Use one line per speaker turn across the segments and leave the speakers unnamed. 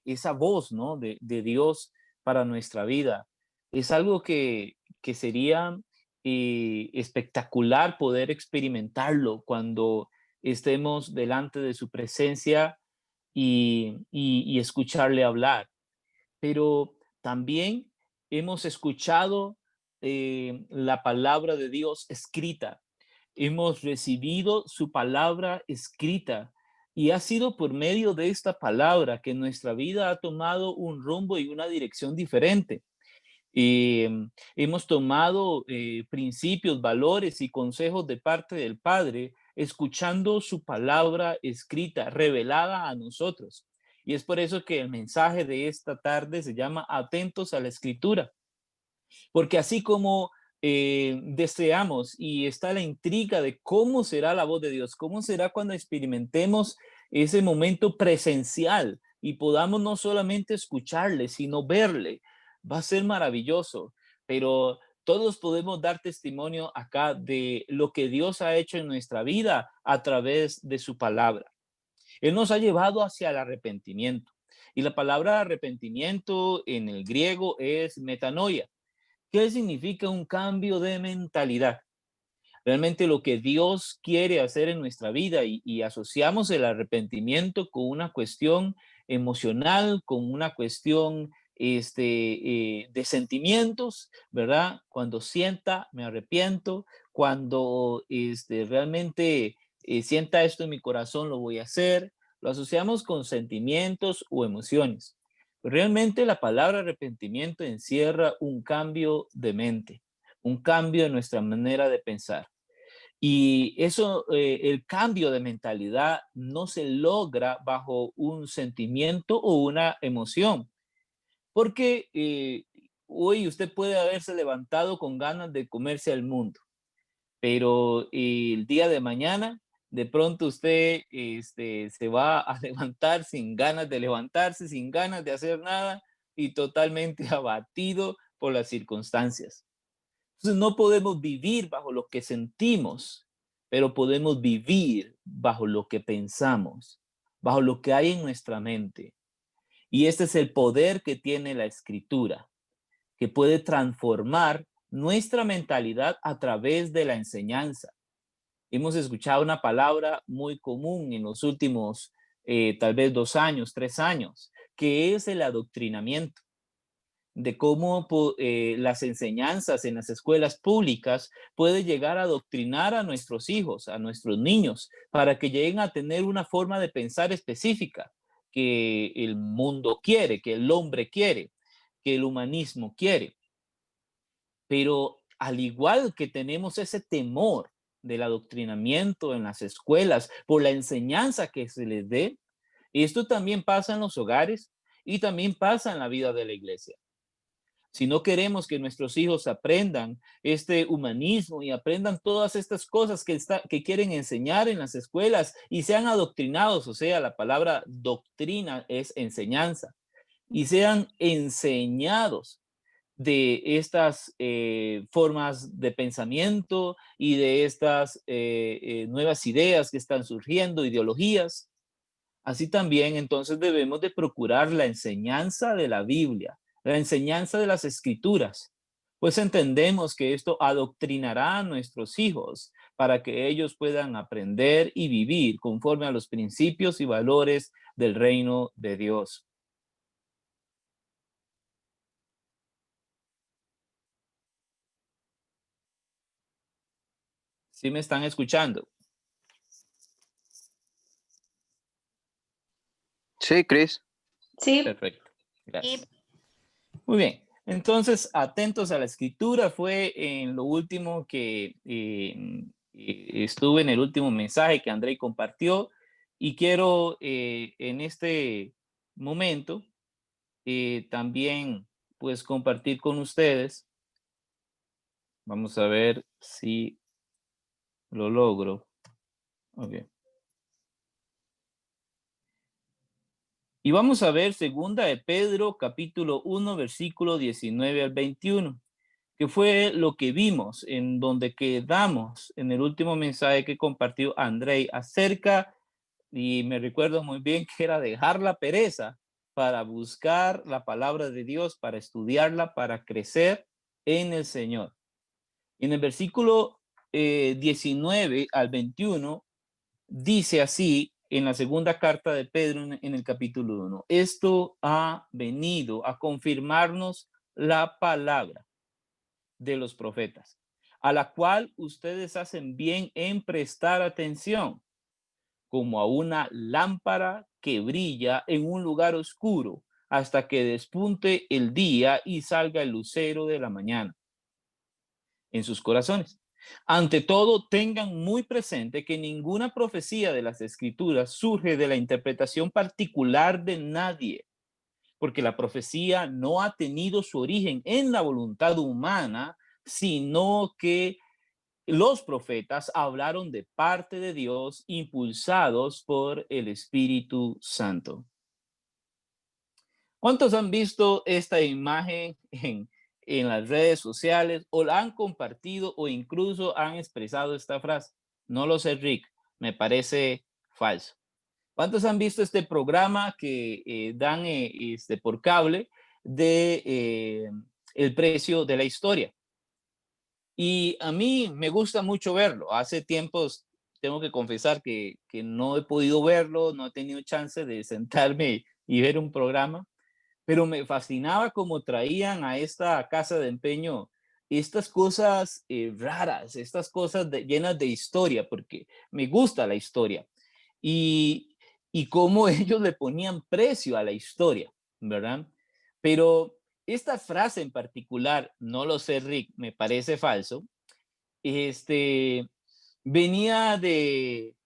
esa voz, ¿no? de Dios para nuestra vida. Es algo que sería espectacular poder experimentarlo cuando estemos delante de su presencia y escucharle hablar. Pero también hemos escuchado la palabra de Dios escrita. Hemos recibido su palabra escrita y ha sido por medio de esta palabra que nuestra vida ha tomado un rumbo y una dirección diferente. Hemos tomado principios, valores y consejos de parte del Padre, escuchando su palabra escrita, revelada a nosotros. Y es por eso que el mensaje de esta tarde se llama Atentos a la Escritura, porque así como deseamos y está la intriga de cómo será la voz de Dios, cómo será cuando experimentemos ese momento presencial y podamos no solamente escucharle, sino verle, va a ser maravilloso, pero todos podemos dar testimonio acá de lo que Dios ha hecho en nuestra vida a través de su palabra. Él nos ha llevado hacia el arrepentimiento. Y la palabra arrepentimiento en el griego es metanoia. ¿Qué significa un cambio de mentalidad? Realmente lo que Dios quiere hacer en nuestra vida y asociamos el arrepentimiento con una cuestión emocional, con una cuestión de sentimientos, ¿verdad? Cuando sienta, me arrepiento, cuando realmente sienta esto en mi corazón, lo voy a hacer, lo asociamos con sentimientos o emociones. Realmente la palabra arrepentimiento encierra un cambio de mente, un cambio en nuestra manera de pensar. Y eso, el cambio de mentalidad no se logra bajo un sentimiento o una emoción, porque hoy usted puede haberse levantado con ganas de comerse al mundo, pero el día de mañana, de pronto usted se va a levantar sin ganas de levantarse, sin ganas de hacer nada y totalmente abatido por las circunstancias. Entonces no podemos vivir bajo lo que sentimos, pero podemos vivir bajo lo que pensamos, bajo lo que hay en nuestra mente. Y este es el poder que tiene la escritura, que puede transformar nuestra mentalidad a través de la enseñanza. Hemos escuchado una palabra muy común en los últimos tal vez 2 años, 3 años, que es el adoctrinamiento, de cómo las enseñanzas en las escuelas públicas puede llegar a adoctrinar a nuestros hijos, a nuestros niños, para que lleguen a tener una forma de pensar específica que el mundo quiere, que el hombre quiere, que el humanismo quiere. Pero al igual que tenemos ese temor del adoctrinamiento en las escuelas por la enseñanza que se les dé, esto también pasa en los hogares y también pasa en la vida de la iglesia. Si no queremos que nuestros hijos aprendan este humanismo y aprendan todas estas cosas que quieren enseñar en las escuelas y sean adoctrinados, o sea, la palabra doctrina es enseñanza, y sean enseñados de estas formas de pensamiento y de estas nuevas ideas que están surgiendo, ideologías. Así también entonces debemos de procurar la enseñanza de la Biblia, la enseñanza de las Escrituras, pues entendemos que esto adoctrinará a nuestros hijos para que ellos puedan aprender y vivir conforme a los principios y valores del reino de Dios. ¿Sí me están escuchando?
Sí, Chris.
Sí,
Perfecto. Gracias. Muy bien. Entonces, atentos a la escritura fue en lo último que estuve en el último mensaje que André compartió y quiero en este momento también pues compartir con ustedes. Vamos a ver si lo logro. Ok. Y vamos a ver segunda de Pedro, capítulo 1, versículo 19 al 21, que fue lo que vimos en donde quedamos en el último mensaje que compartió Andrei acerca, y me recuerdo muy bien que era dejar la pereza para buscar la palabra de Dios, para estudiarla, para crecer en el Señor. En el versículo 19 al 21 dice así en la segunda carta de Pedro en el capítulo 1: esto ha venido a confirmarnos la palabra de los profetas, a la cual ustedes hacen bien en prestar atención, como a una lámpara que brilla en un lugar oscuro hasta que despunte el día y salga el lucero de la mañana en sus corazones. Ante todo, tengan muy presente que ninguna profecía de las Escrituras surge de la interpretación particular de nadie, porque la profecía no ha tenido su origen en la voluntad humana, sino que los profetas hablaron de parte de Dios, impulsados por el Espíritu Santo. ¿Cuántos han visto esta imagen en las redes sociales o la han compartido o incluso han expresado esta frase? No lo sé, Rick, me parece falso. ¿Cuántos han visto este programa que dan por cable de el precio de la historia? Y a mí me gusta mucho verlo. Hace tiempos, tengo que confesar que no he podido verlo, no he tenido chance de sentarme y ver un programa, pero me fascinaba cómo traían a esta casa de empeño estas cosas raras, estas cosas llenas de historia, porque me gusta la historia. Y, y cómo ellos le ponían precio a la historia, ¿verdad? Pero esta frase en particular, no lo sé, Rick, me parece falso, este, venía de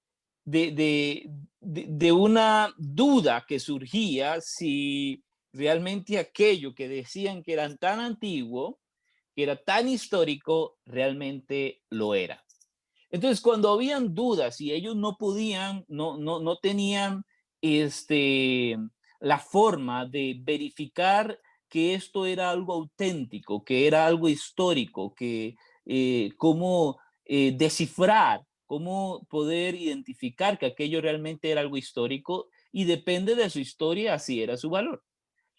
una duda que surgía si realmente aquello que decían que eran tan antiguo, que era tan histórico, realmente lo era. Entonces, cuando habían dudas y ellos no podían, no tenían este, la forma de verificar que esto era algo auténtico, que era algo histórico, que cómo descifrar, cómo poder identificar que aquello realmente era algo histórico y depende de su historia, así era su valor.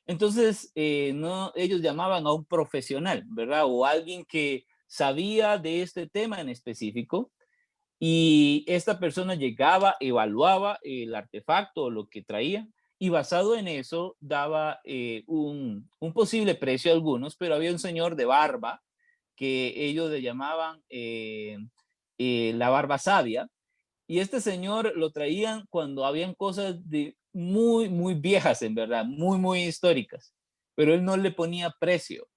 Entonces, no, ellos llamaban a un profesional, ¿verdad? O alguien que sabía de este tema en específico y esta persona llegaba, evaluaba el artefacto o lo que traía y basado en eso daba un posible precio a algunos, pero había un señor de barba que ellos le llamaban la barba sabia y este señor lo traían cuando habían cosas de muy, muy viejas en verdad, muy, muy históricas, pero él no le ponía precio,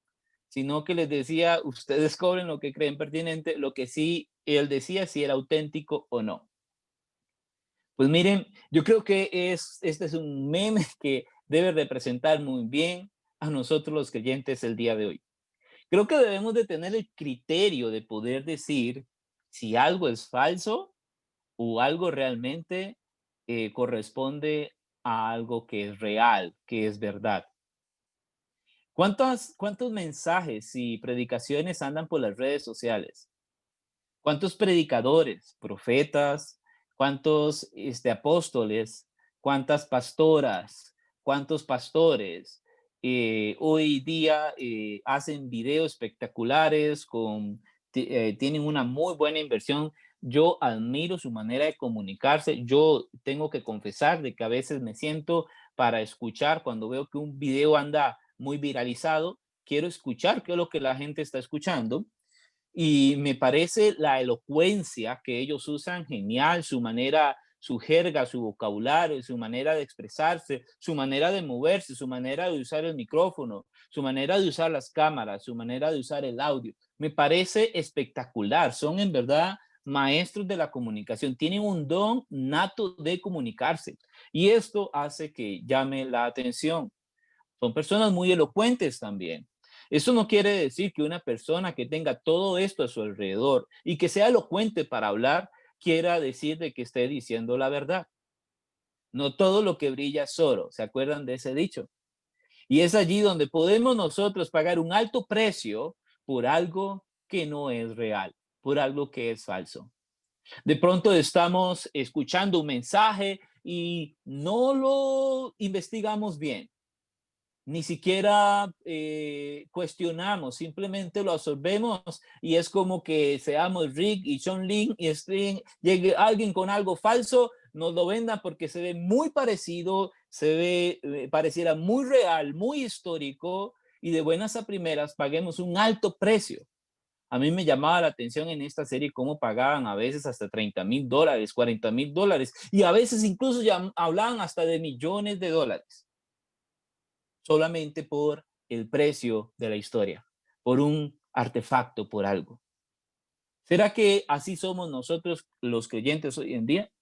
sino que les decía, ustedes cobren lo que creen pertinente, lo que sí, él decía si era auténtico o no. Pues miren, yo creo que este es un meme que debe representar muy bien a nosotros los creyentes el día de hoy. Creo que debemos de tener el criterio de poder decir si algo es falso o algo realmente corresponde a algo que es real, que es verdad. ¿Cuántos mensajes y predicaciones andan por las redes sociales? ¿Cuántos predicadores, profetas, cuántos apóstoles, cuántas pastoras, cuántos pastores hoy día hacen videos espectaculares, tienen una muy buena inversión? Yo admiro su manera de comunicarse. Yo tengo que confesar de que a veces me siento para escuchar cuando veo que un video anda muy viralizado. Quiero escuchar qué es lo que la gente está escuchando y me parece la elocuencia que ellos usan genial, su manera, su jerga, su vocabulario, su manera de expresarse, su manera de moverse, su manera de usar el micrófono, su manera de usar las cámaras, su manera de usar el audio. Me parece espectacular. Son en verdad maestros de la comunicación. Tienen un don nato de comunicarse y esto hace que llame la atención. Son personas muy elocuentes también. Eso no quiere decir que una persona que tenga todo esto a su alrededor y que sea elocuente para hablar, quiera decir de que esté diciendo la verdad. No todo lo que brilla es oro. ¿Se acuerdan de ese dicho? Y es allí donde podemos nosotros pagar un alto precio por algo que no es real, por algo que es falso. De pronto estamos escuchando un mensaje y no lo investigamos bien. Ni siquiera cuestionamos, simplemente lo absorbemos y es como que seamos Rick y Sean Lin y llegue alguien con algo falso, nos lo venda porque se ve muy parecido, se ve, pareciera muy real, muy histórico y de buenas a primeras paguemos un alto precio. A mí me llamaba la atención en esta serie cómo pagaban a veces hasta $30,000, $40,000 y a veces incluso ya hablaban hasta de millones de dólares solamente por el precio de la historia, por un artefacto, por algo. ¿Será que así somos nosotros los creyentes hoy en día?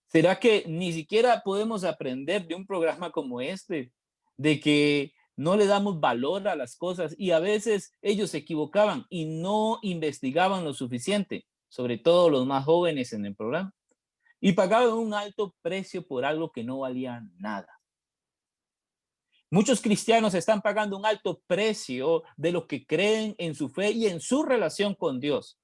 ¿Será que ni siquiera podemos aprender de un programa como este, de que no le damos valor a las cosas y a veces ellos se equivocaban y no investigaban lo suficiente, sobre todo los más jóvenes en el programa, y pagaban un alto precio por algo que no valía nada? Muchos cristianos están pagando un alto precio de lo que creen en su fe y en su relación con Dios.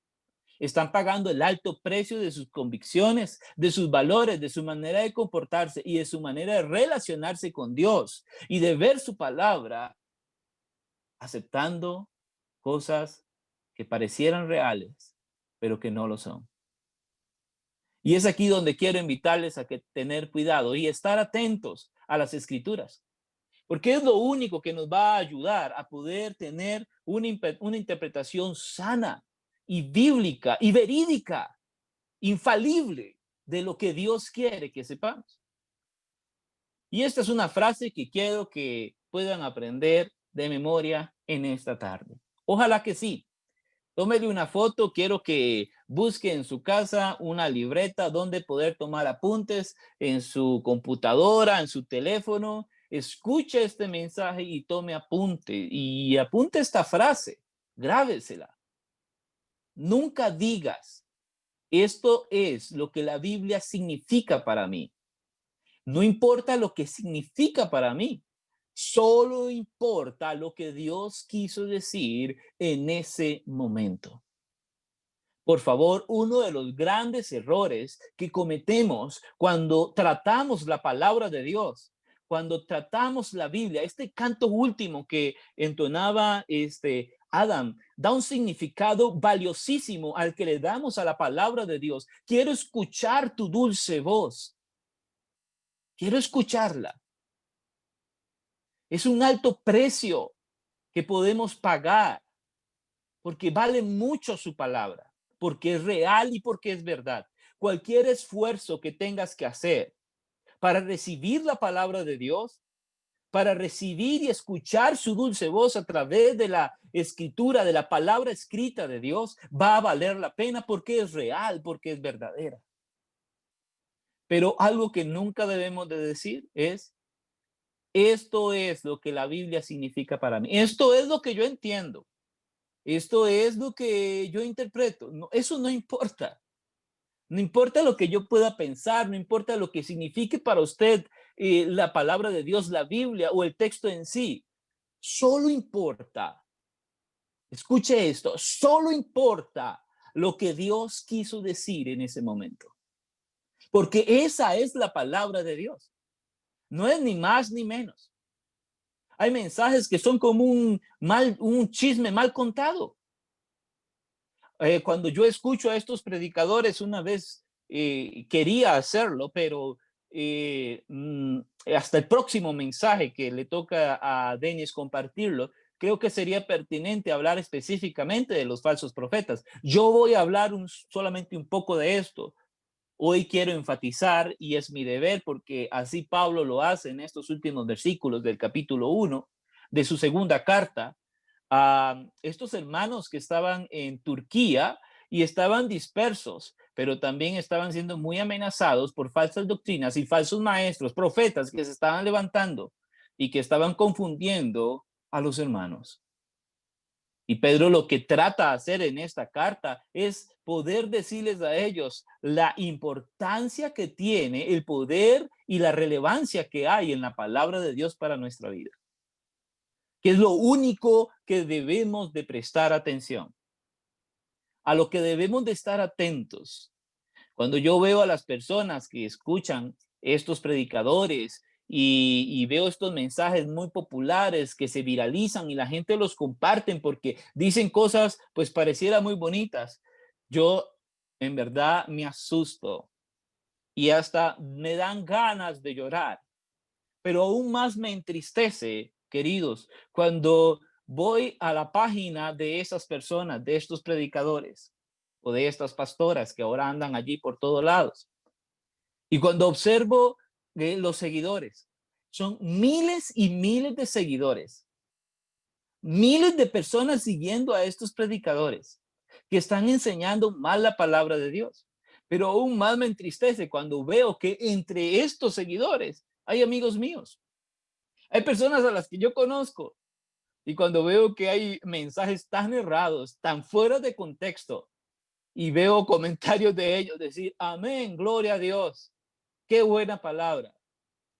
Están pagando el alto precio de sus convicciones, de sus valores, de su manera de comportarse y de su manera de relacionarse con Dios y de ver su palabra, aceptando cosas que parecieran reales, pero que no lo son. Y es aquí donde quiero invitarles a que tener cuidado y estar atentos a las escrituras, porque es lo único que nos va a ayudar a poder tener una interpretación sana y bíblica y verídica, infalible de lo que Dios quiere que sepamos. Y esta es una frase que quiero que puedan aprender de memoria en esta tarde. Ojalá que sí. Tómele una foto, quiero que busque en su casa una libreta donde poder tomar apuntes en su computadora, en su teléfono. Escuche este mensaje y tome apunte. Y apunte esta frase, grábesela. Nunca digas, esto es lo que la Biblia significa para mí. No importa lo que significa para mí. Solo importa lo que Dios quiso decir en ese momento. Por favor, uno de los grandes errores que cometemos cuando tratamos la palabra de Dios, cuando tratamos la Biblia, este canto último que entonaba Adam, da un significado valiosísimo al que le damos a la palabra de Dios. Quiero escuchar tu dulce voz. Quiero escucharla. Es un alto precio que podemos pagar porque vale mucho su palabra, porque es real y porque es verdad. Cualquier esfuerzo que tengas que hacer para recibir la palabra de Dios, para recibir y escuchar su dulce voz a través de la escritura, de la palabra escrita de Dios, va a valer la pena porque es real, porque es verdadera. Pero algo que nunca debemos de decir es, esto es lo que la Biblia significa para mí. Esto es lo que yo entiendo. Esto es lo que yo interpreto. No, eso no importa. No importa lo que yo pueda pensar, no importa lo que signifique para usted la palabra de Dios, la Biblia o el texto en sí. Solo importa, escuche esto, solo importa lo que Dios quiso decir en ese momento. Porque esa es la palabra de Dios. No es ni más ni menos. Hay mensajes que son como un chisme mal contado. Cuando yo escucho a estos predicadores, una vez quería hacerlo, pero hasta el próximo mensaje que le toca a Denis compartirlo, creo que sería pertinente hablar específicamente de los falsos profetas. Yo voy a hablar solamente un poco de esto. Hoy quiero enfatizar, y es mi deber, porque así Pablo lo hace en estos últimos versículos del capítulo 1 de su segunda carta, a estos hermanos que estaban en Turquía y estaban dispersos, pero también estaban siendo muy amenazados por falsas doctrinas y falsos maestros, profetas que se estaban levantando y que estaban confundiendo a los hermanos. Y Pedro lo que trata de hacer en esta carta es poder decirles a ellos la importancia que tiene el poder y la relevancia que hay en la palabra de Dios para nuestra vida, que es lo único que debemos de prestar atención, a lo que debemos de estar atentos. Cuando yo veo a las personas que escuchan estos predicadores y veo estos mensajes muy populares que se viralizan y la gente los comparten porque dicen cosas, pues pareciera muy bonitas. Yo en verdad me asusto y hasta me dan ganas de llorar, pero aún más me entristece, queridos, cuando voy a la página de esas personas, de estos predicadores o de estas pastoras que ahora andan allí por todos lados. Y cuando observo los seguidores, son miles y miles de seguidores, miles de personas siguiendo a estos predicadores que están enseñando mal la palabra de Dios. Pero aún más me entristece cuando veo que entre estos seguidores hay amigos míos, hay personas a las que yo conozco. Y cuando veo que hay mensajes tan errados, tan fuera de contexto, y veo comentarios de ellos decir, amén, gloria a Dios, qué buena palabra,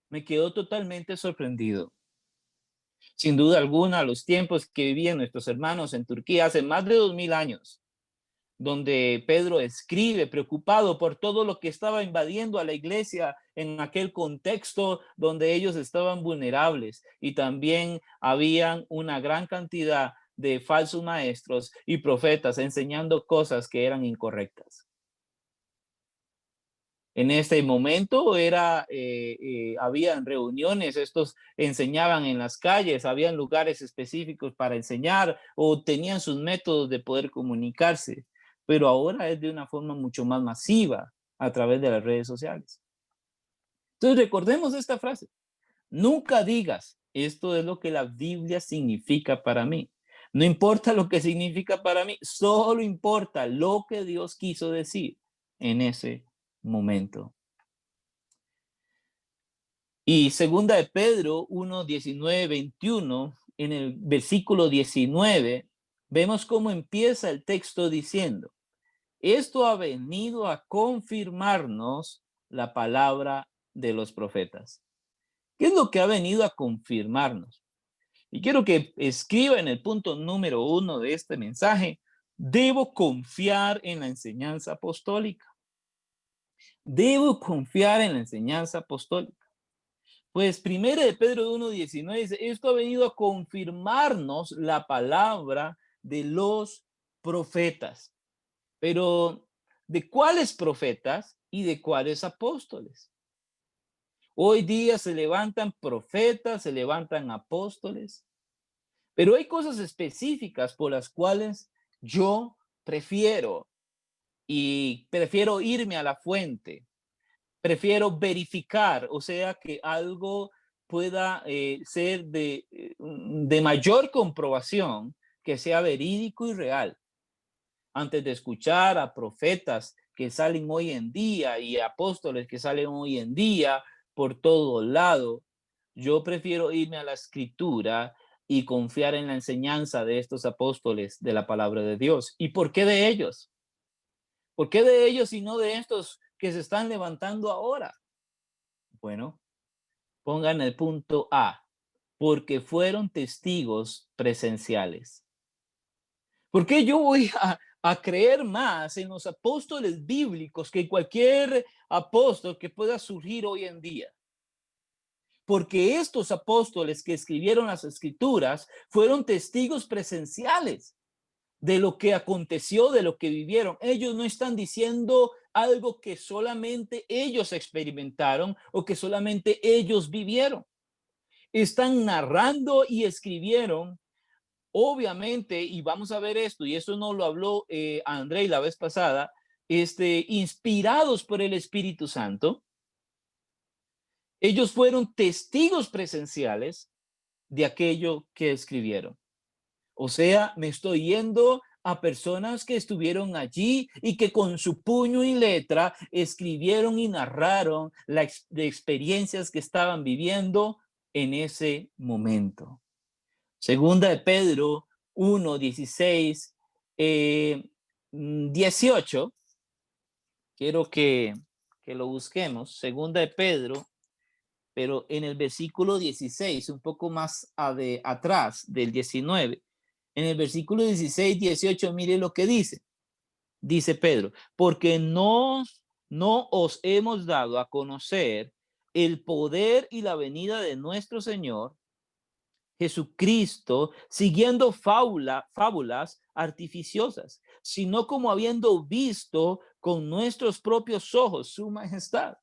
me quedó totalmente sorprendido. Sin duda alguna, los tiempos que vivían nuestros hermanos en Turquía hace más de 2000 años, donde Pedro escribe preocupado por todo lo que estaba invadiendo a la iglesia en aquel contexto donde ellos estaban vulnerables y también habían una gran cantidad de falsos maestros y profetas enseñando cosas que eran incorrectas. En este momento habían reuniones, estos enseñaban en las calles, habían lugares específicos para enseñar o tenían sus métodos de poder comunicarse, pero ahora es de una forma mucho más masiva a través de las redes sociales. Entonces recordemos esta frase, nunca digas, esto es lo que la Biblia significa para mí. No importa lo que significa para mí, solo importa lo que Dios quiso decir en ese momento. Y segunda de Pedro 1, 19, 21, en el versículo 19, vemos cómo empieza el texto diciendo, esto ha venido a confirmarnos la palabra de los profetas. ¿Qué es lo que ha venido a confirmarnos? Y quiero que escriba en el punto número 1 de este mensaje, debo confiar en la enseñanza apostólica. Debo confiar en la enseñanza apostólica. Pues primero de Pedro 1:19 dice, esto ha venido a confirmarnos la palabra de los profetas. Pero, ¿de cuáles profetas y de cuáles apóstoles? Hoy día se levantan profetas, se levantan apóstoles, pero hay cosas específicas por las cuales yo prefiero irme a la fuente. Prefiero verificar, o sea, que algo pueda ser de mayor comprobación, que sea verídico y real, antes de escuchar a profetas que salen hoy en día y apóstoles que salen hoy en día por todo lado. Yo prefiero irme a la escritura y confiar en la enseñanza de estos apóstoles de la palabra de Dios. ¿Y por qué de ellos? ¿Por qué de ellos y no de estos que se están levantando ahora? Bueno, pongan el punto A, porque fueron testigos presenciales. ¿Por qué yo voy a creer más en los apóstoles bíblicos que cualquier apóstol que pueda surgir hoy en día? Porque estos apóstoles que escribieron las escrituras fueron testigos presenciales de lo que aconteció, de lo que vivieron. Ellos no están diciendo algo que solamente ellos experimentaron o que solamente ellos vivieron. Están narrando y escribieron, obviamente, y vamos a ver esto, y eso no lo habló André la vez pasada, inspirados por el Espíritu Santo. Ellos fueron testigos presenciales de aquello que escribieron. O sea, me estoy yendo a personas que estuvieron allí y que con su puño y letra escribieron y narraron de experiencias que estaban viviendo en ese momento. Segunda de Pedro 1, 16, 18. Quiero que lo busquemos. Segunda de Pedro, pero en el versículo 16, un poco más atrás del 19. En el versículo 16, 18, mire lo que dice. Dice Pedro, porque no os hemos dado a conocer el poder y la venida de nuestro Señor Jesucristo, siguiendo fábulas artificiosas, sino como habiendo visto con nuestros propios ojos su majestad.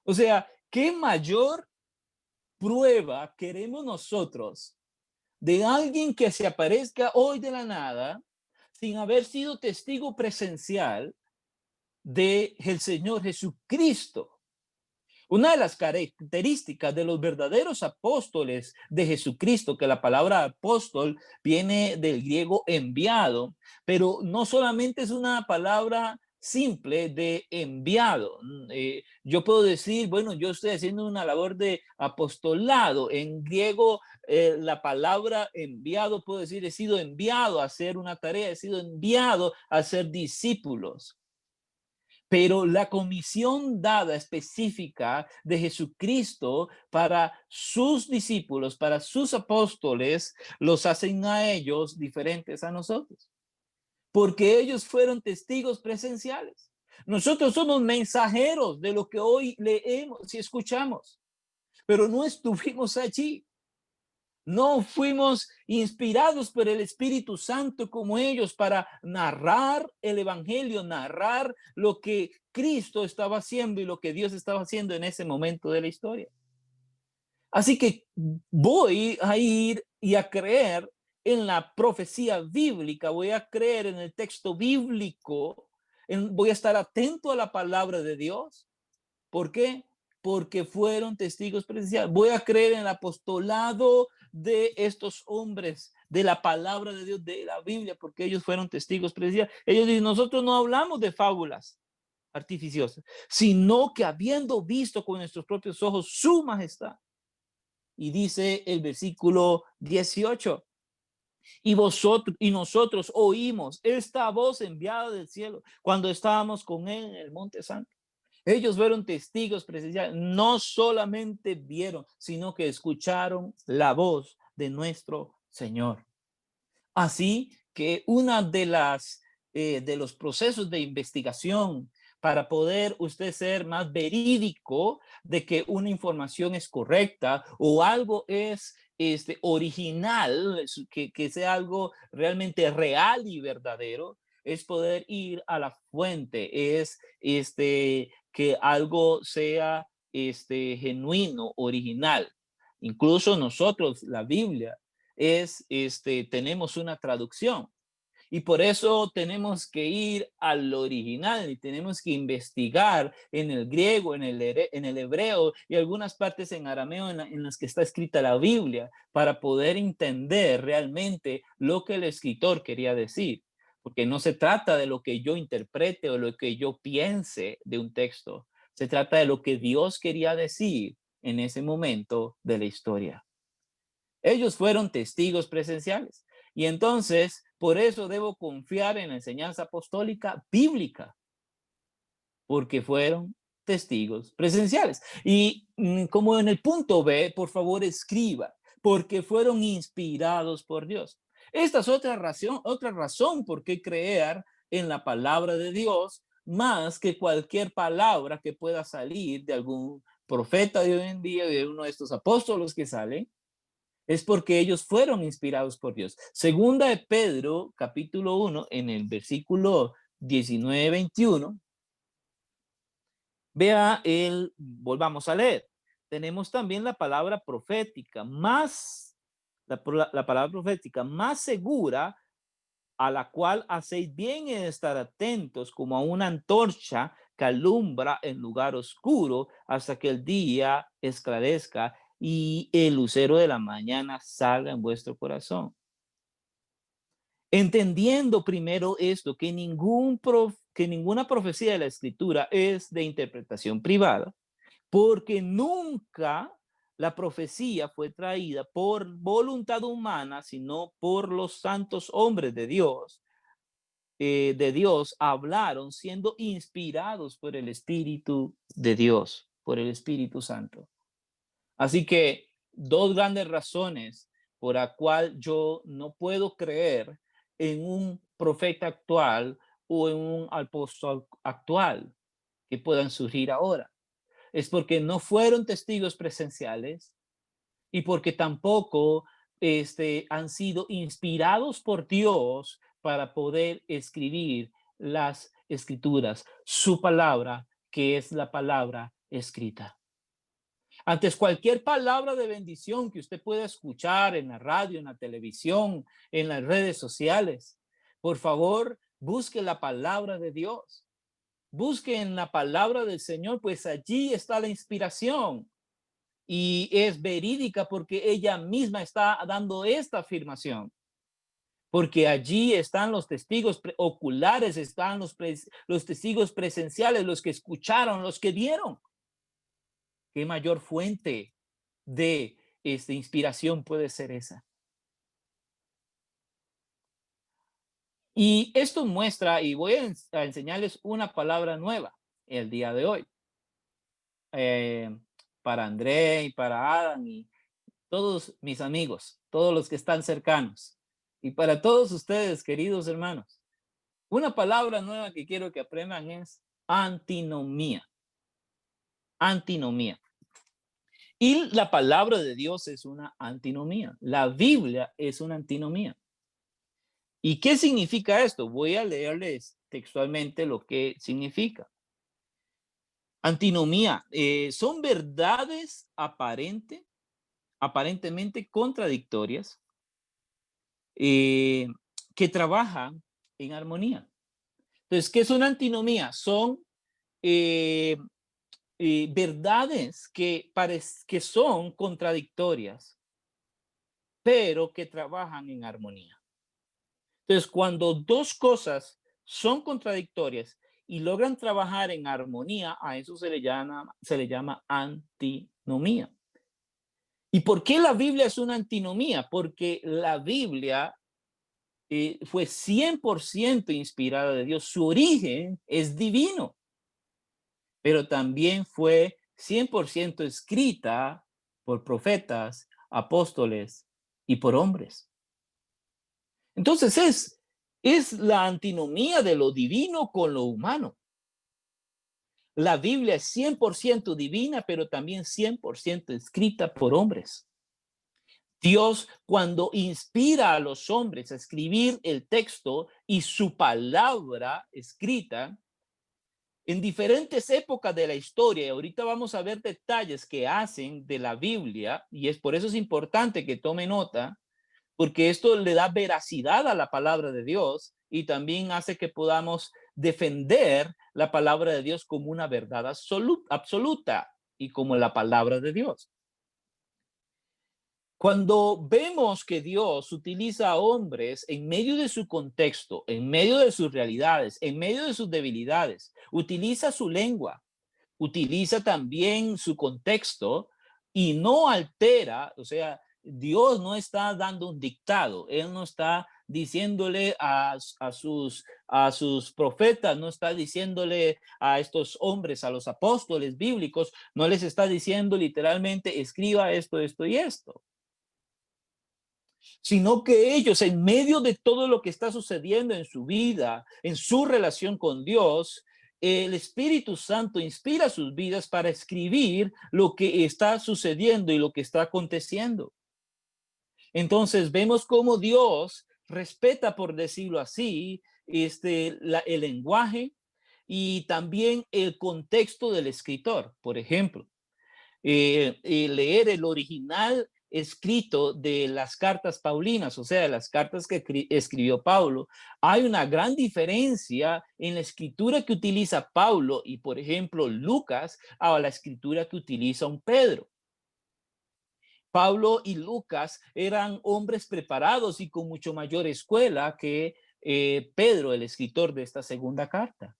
O sea, ¿qué mayor prueba queremos nosotros de alguien que se aparezca hoy de la nada sin haber sido testigo presencial de el Señor Jesucristo? Una de las características de los verdaderos apóstoles de Jesucristo, que la palabra apóstol viene del griego enviado, pero no solamente es una palabra simple de enviado. Yo puedo decir, bueno, yo estoy haciendo una labor de apostolado. En griego, la palabra enviado, puedo decir, he sido enviado a hacer una tarea, he sido enviado a ser discípulos. Pero la comisión dada específica de Jesucristo para sus discípulos, para sus apóstoles, los hacen a ellos diferentes a nosotros, porque ellos fueron testigos presenciales. Nosotros somos mensajeros de lo que hoy leemos y escuchamos, pero no estuvimos allí. No fuimos inspirados por el Espíritu Santo como ellos para narrar el Evangelio, narrar lo que Cristo estaba haciendo y lo que Dios estaba haciendo en ese momento de la historia. Así que voy a ir y a creer en la profecía bíblica, voy a creer en el texto bíblico, voy a estar atento a la palabra de Dios. ¿Por qué? Porque fueron testigos presenciales. Voy a creer en el apostolado de estos hombres, de la palabra de Dios, de la Biblia, porque ellos fueron testigos presenciales. Ellos dicen, nosotros no hablamos de fábulas artificiosas, sino que habiendo visto con nuestros propios ojos su majestad. Y dice el versículo 18, y nosotros oímos esta voz enviada del cielo cuando estábamos con él en el monte santo. Ellos fueron testigos presenciales, no solamente vieron, sino que escucharon la voz de nuestro Señor. Así que una de los procesos de investigación para poder usted ser más verídico de que una información es correcta o algo es original, que sea algo realmente real y verdadero, es poder ir a la fuente, es que algo sea genuino, original. Incluso nosotros, la Biblia, tenemos una traducción y por eso tenemos que ir al original y tenemos que investigar en el griego, en el hebreo y algunas partes en arameo en las que está escrita la Biblia para poder entender realmente lo que el escritor quería decir. Porque no se trata de lo que yo interprete o lo que yo piense de un texto. Se trata de lo que Dios quería decir en ese momento de la historia. Ellos fueron testigos presenciales. Y entonces, por eso debo confiar en la enseñanza apostólica bíblica, porque fueron testigos presenciales. Y como en el punto B, por favor escriba, porque fueron inspirados por Dios. Esta es otra razón por qué creer en la palabra de Dios más que cualquier palabra que pueda salir de algún profeta de hoy en día, de uno de estos apóstoles que salen, es porque ellos fueron inspirados por Dios. Segunda de Pedro, capítulo 1, en el versículo 19-21, volvamos a leer. Tenemos también la palabra profética, la palabra profética más segura, a la cual hacéis bien en estar atentos como a una antorcha que alumbra en lugar oscuro hasta que el día esclarezca y el lucero de la mañana salga en vuestro corazón. Entendiendo primero esto, que ninguna profecía de la escritura es de interpretación privada, porque nunca la profecía fue traída por voluntad humana, sino por los santos hombres de Dios hablaron siendo inspirados por el Espíritu de Dios, por el Espíritu Santo. Así que dos grandes razones por la cual yo no puedo creer en un profeta actual o en un apóstol actual que puedan surgir ahora. es porque no fueron testigos presenciales y porque tampoco han sido inspirados por Dios para poder escribir las escrituras, su palabra, que es la palabra escrita. Antes cualquier palabra de bendición que usted pueda escuchar en la radio, en la televisión, en las redes sociales, por favor, busque la palabra de Dios. Busque en la palabra del Señor, pues allí está la inspiración y es verídica porque ella misma está dando esta afirmación. Porque allí están los testigos oculares, están los testigos presenciales, los que escucharon, los que vieron. ¿Qué mayor fuente de inspiración puede ser esa? Y esto muestra, y voy a enseñarles una palabra nueva el día de hoy, eh, para André y para Adam y todos mis amigos, todos los que están cercanos, y para todos ustedes, queridos hermanos. Una palabra nueva que quiero que aprendan es antinomía. Antinomía. Y la palabra de Dios es una antinomía. La Biblia es una antinomía. ¿Y qué significa esto? Voy a leerles textualmente lo que significa. Antinomía son verdades aparentemente contradictorias que trabajan en armonía. Entonces, ¿qué es una antinomía? Son eh, verdades que son contradictorias, pero que trabajan en armonía. Entonces, cuando dos cosas son contradictorias y logran trabajar en armonía, a eso se le llama antinomía. ¿Y por qué la Biblia es una antinomía? Porque la Biblia fue 100% inspirada de Dios. Su origen es divino, pero también fue 100% escrita por profetas, apóstoles y por hombres. Entonces es la antinomía de lo divino con lo humano. La Biblia es 100% divina, pero también 100% escrita por hombres. Dios, cuando inspira a los hombres a escribir el texto y su palabra escrita, en diferentes épocas de la historia, y ahorita vamos a ver detalles que hacen de la Biblia, y es por eso es importante que tome nota, porque esto le da veracidad a la palabra de Dios y también hace que podamos defender la palabra de Dios como una verdad absoluta y como la palabra de Dios. Cuando vemos que Dios utiliza a hombres en medio de su contexto, en medio de sus realidades, en medio de sus debilidades, utiliza su lengua, utiliza también su contexto y no altera, o sea, Dios no está dando un dictado, Él no está diciéndole a sus profetas, no está diciéndole a estos hombres, a los apóstoles bíblicos, no les está diciendo literalmente, escriba esto, esto y esto, sino que ellos, en medio de todo lo que está sucediendo en su vida, en su relación con Dios, el Espíritu Santo inspira sus vidas para escribir lo que está sucediendo y lo que está aconteciendo. Entonces vemos cómo Dios respeta, por decirlo así, el lenguaje y también el contexto del escritor. Por ejemplo, leer el original escrito de las cartas paulinas, o sea, las cartas que escribió Pablo, hay una gran diferencia en la escritura que utiliza Pablo y, por ejemplo, Lucas, a la escritura que utiliza un Pedro. Pablo y Lucas eran hombres preparados y con mucho mayor escuela que Pedro, el escritor de esta segunda carta.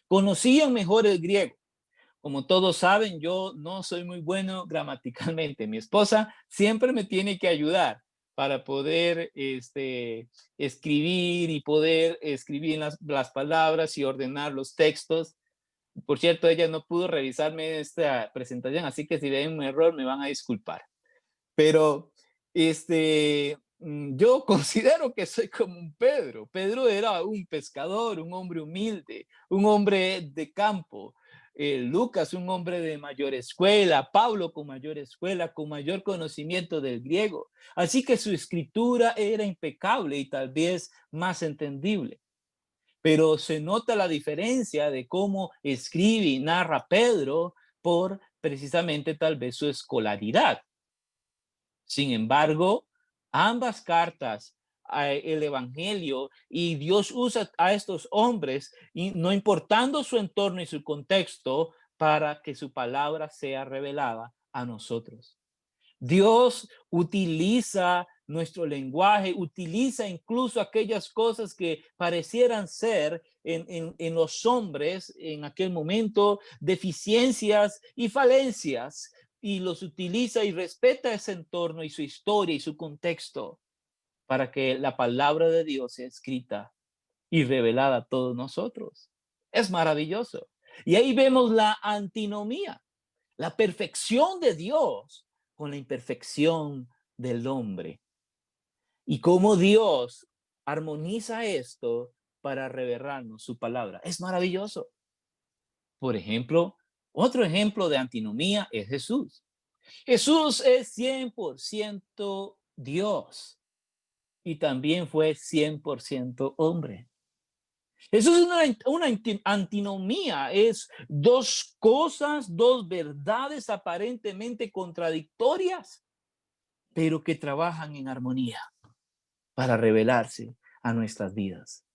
Conocían mejor el griego. Como todos saben, yo no soy muy bueno gramaticalmente. Mi esposa siempre me tiene que ayudar para poder escribir y poder escribir las palabras y ordenar los textos. Por cierto, ella no pudo revisarme esta presentación, así que si ven un error me van a disculpar. Pero yo considero que soy como un Pedro. Pedro era un pescador, un hombre humilde, un hombre de campo. Lucas, un hombre de mayor escuela, Pablo con mayor escuela, con mayor conocimiento del griego. Así que su escritura era impecable y tal vez más entendible. Pero se nota la diferencia de cómo escribe y narra Pedro por precisamente tal vez su escolaridad. Sin embargo, ambas cartas, el Evangelio y Dios usa a estos hombres, y no importando su entorno y su contexto, para que su palabra sea revelada a nosotros. Dios utiliza nuestro lenguaje, utiliza incluso aquellas cosas que parecieran ser en los hombres en aquel momento deficiencias y falencias, y los utiliza y respeta ese entorno y su historia y su contexto para que la palabra de Dios sea escrita y revelada a todos nosotros. Es maravilloso. Y ahí vemos la antinomía, la perfección de Dios con la imperfección del hombre. Y cómo Dios armoniza esto para revelarnos su palabra. Es maravilloso. Por ejemplo, otro ejemplo de antinomía es Jesús. Jesús es 100% Dios y también fue 100% hombre. Eso es una antinomía, es dos cosas, dos verdades aparentemente contradictorias, pero que trabajan en armonía para revelarse a nuestras vidas.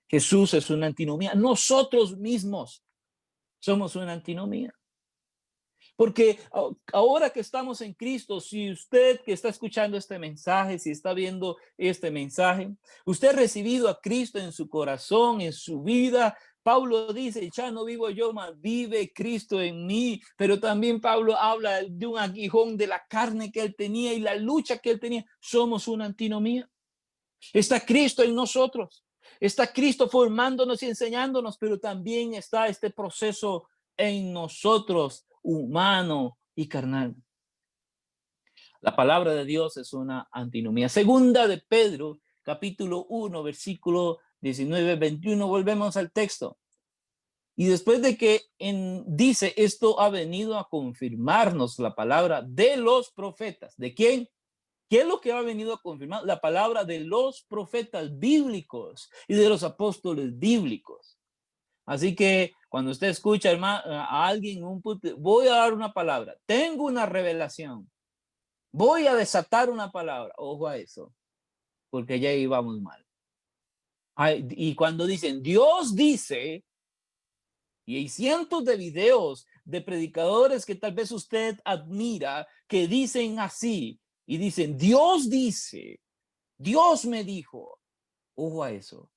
Jesús es una antinomía, nosotros mismos somos una antinomía. Porque ahora que estamos en Cristo, si usted que está escuchando este mensaje, si está viendo este mensaje, usted ha recibido a Cristo en su corazón, en su vida. Pablo dice, ya no vivo yo, mas vive Cristo en mí. Pero también Pablo habla de un aguijón de la carne que él tenía y la lucha que él tenía. Somos una antinomía. Está Cristo en nosotros. Está Cristo formándonos y enseñándonos, pero también está este proceso en nosotros, humano y carnal. La palabra de Dios es una antinomía. Segunda de Pedro, capítulo 1, versículo 19-21, volvemos al texto. Y después de que dice, esto ha venido a confirmarnos la palabra de los profetas. ¿De quién? ¿Qué es lo que ha venido a confirmar? La palabra de los profetas bíblicos y de los apóstoles bíblicos. Así que cuando usted escucha a alguien, voy a dar una palabra, tengo una revelación, voy a desatar una palabra, ojo a eso, porque ya íbamos mal. Y cuando dicen, Dios dice, y hay cientos de videos de predicadores que tal vez usted admira, que dicen así, y dicen, Dios dice, Dios me dijo, ojo a eso,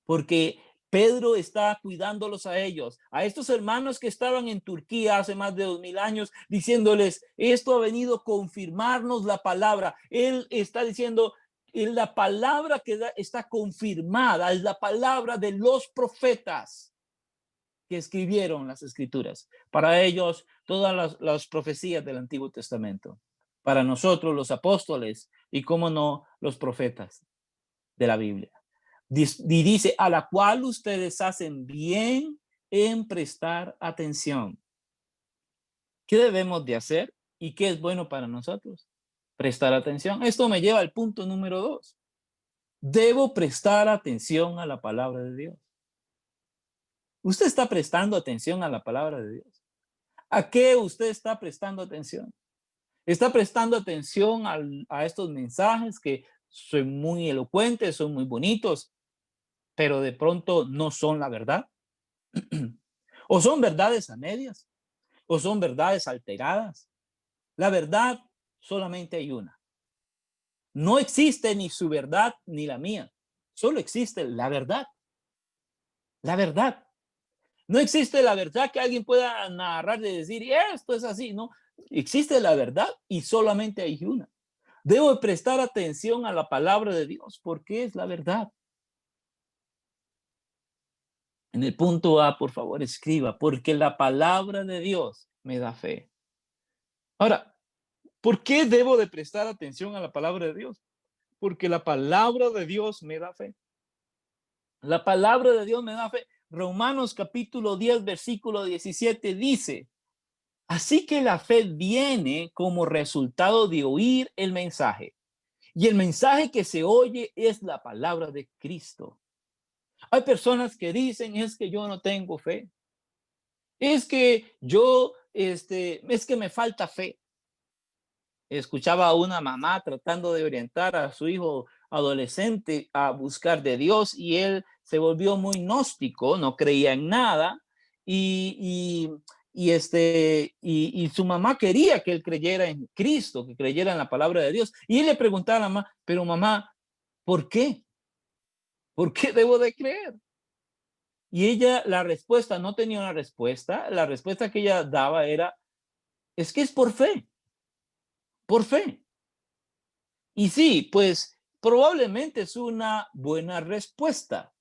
porque Pedro está cuidándolos a ellos, a estos hermanos que estaban en Turquía hace más de 2000 años, diciéndoles, esto ha venido a confirmarnos la palabra. Él está diciendo, la palabra que está confirmada es la palabra de los profetas que escribieron las escrituras. Para ellos, todas las profecías del Antiguo Testamento. Para nosotros, los apóstoles y, cómo no, los profetas de la Biblia. Y dice, a la cual ustedes hacen bien en prestar atención. ¿Qué debemos de hacer y qué es bueno para nosotros? Prestar atención. Esto me lleva al punto número 2. Debo prestar atención a la palabra de Dios. ¿Usted está prestando atención a la palabra de Dios? ¿A qué usted está prestando atención? ¿Está prestando atención a estos mensajes que son muy elocuentes, son muy bonitos, pero de pronto no son la verdad? ¿O son verdades a medias? ¿O son verdades alteradas? La verdad solamente hay una. No existe ni su verdad ni la mía. Solo existe la verdad. La verdad. No existe la verdad que alguien pueda narrar de decir, esto es así, ¿no? Existe la verdad y solamente hay una. Debo prestar atención a la palabra de Dios porque es la verdad. En el punto A, por favor, escriba, porque la palabra de Dios me da fe. Ahora, ¿por qué debo de prestar atención a la palabra de Dios? Porque la palabra de Dios me da fe. La palabra de Dios me da fe. Romanos capítulo 10, versículo 17 dice, así que la fe viene como resultado de oír el mensaje. Y el mensaje que se oye es la palabra de Cristo. Hay personas que dicen, es que yo no tengo fe. Es que es que me falta fe. Escuchaba a una mamá tratando de orientar a su hijo adolescente a buscar de Dios y él se volvió muy gnóstico, no creía en nada y, y su mamá quería que él creyera en Cristo, que creyera en la palabra de Dios. Y él le preguntaba a la mamá, pero mamá, ¿por qué? ¿Por qué debo de creer? Y ella, la respuesta, no tenía una respuesta, la respuesta que ella daba era, es que es por fe, por fe. Y sí, pues probablemente es una buena respuesta,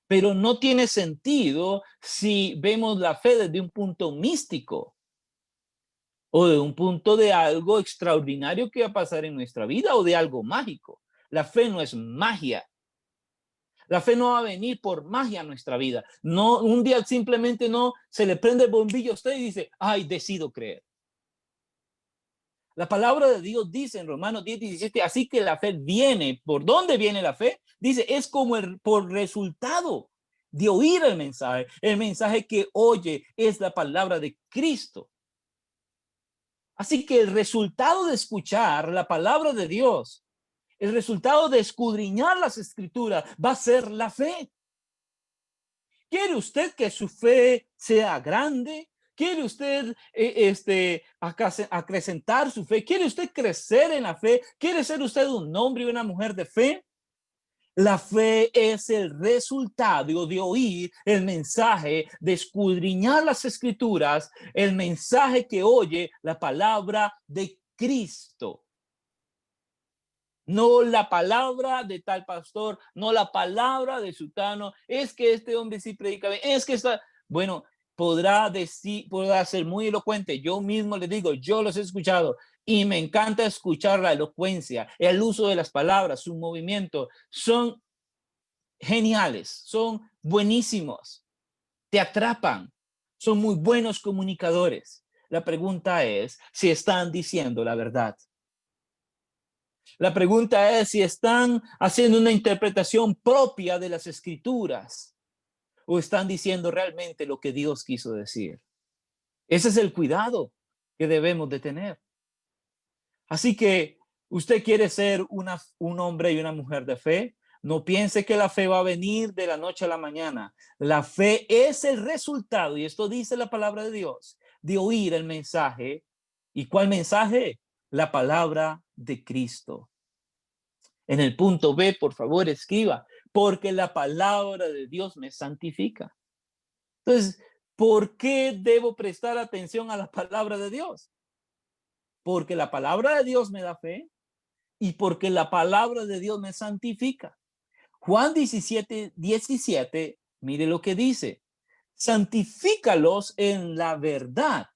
pero no tiene sentido si vemos la fe desde un punto místico o de un punto de algo extraordinario que va a pasar en nuestra vida o de algo mágico. La fe no es magia. La fe no va a venir por magia a nuestra vida. No, un día simplemente no se le prende el bombillo a usted y dice, ay, decido creer. La palabra de Dios dice en Romanos 10, 17, así que la fe viene. ¿Por dónde viene la fe? Dice, es como por resultado de oír el mensaje. El mensaje que oye es la palabra de Cristo. Así que el resultado de escuchar la palabra de Dios, el resultado de escudriñar las escrituras va a ser la fe. ¿Quiere usted que su fe sea grande? ¿Quiere usted acrecentar su fe? ¿Quiere usted crecer en la fe? ¿Quiere ser usted un hombre y una mujer de fe? La fe es el resultado de oír el mensaje, de escudriñar las escrituras, el mensaje que oye la palabra de Cristo. No la palabra de tal pastor, no la palabra de sutano, es que este hombre sí predica bien, es que está, bueno, podrá decir, podrá ser muy elocuente. Yo mismo le digo, yo los he escuchado y me encanta escuchar la elocuencia, el uso de las palabras, su movimiento, son geniales, son buenísimos, te atrapan, son muy buenos comunicadores. La pregunta es si están diciendo la verdad. La pregunta es si están haciendo una interpretación propia de las escrituras o están diciendo realmente lo que Dios quiso decir. Ese es el cuidado que debemos de tener. Así que usted quiere ser un hombre y una mujer de fe. No piense que la fe va a venir de la noche a la mañana. La fe es el resultado, y esto dice la palabra de Dios, de oír el mensaje. ¿Y cuál mensaje? La palabra de Cristo. En el punto B, por favor, escriba, porque la palabra de Dios me santifica. Entonces, ¿por qué debo prestar atención a la palabra de Dios? Porque la palabra de Dios me da fe y porque la palabra de Dios me santifica. Juan 17, 17, mire lo que dice. Santifícalos en la verdad.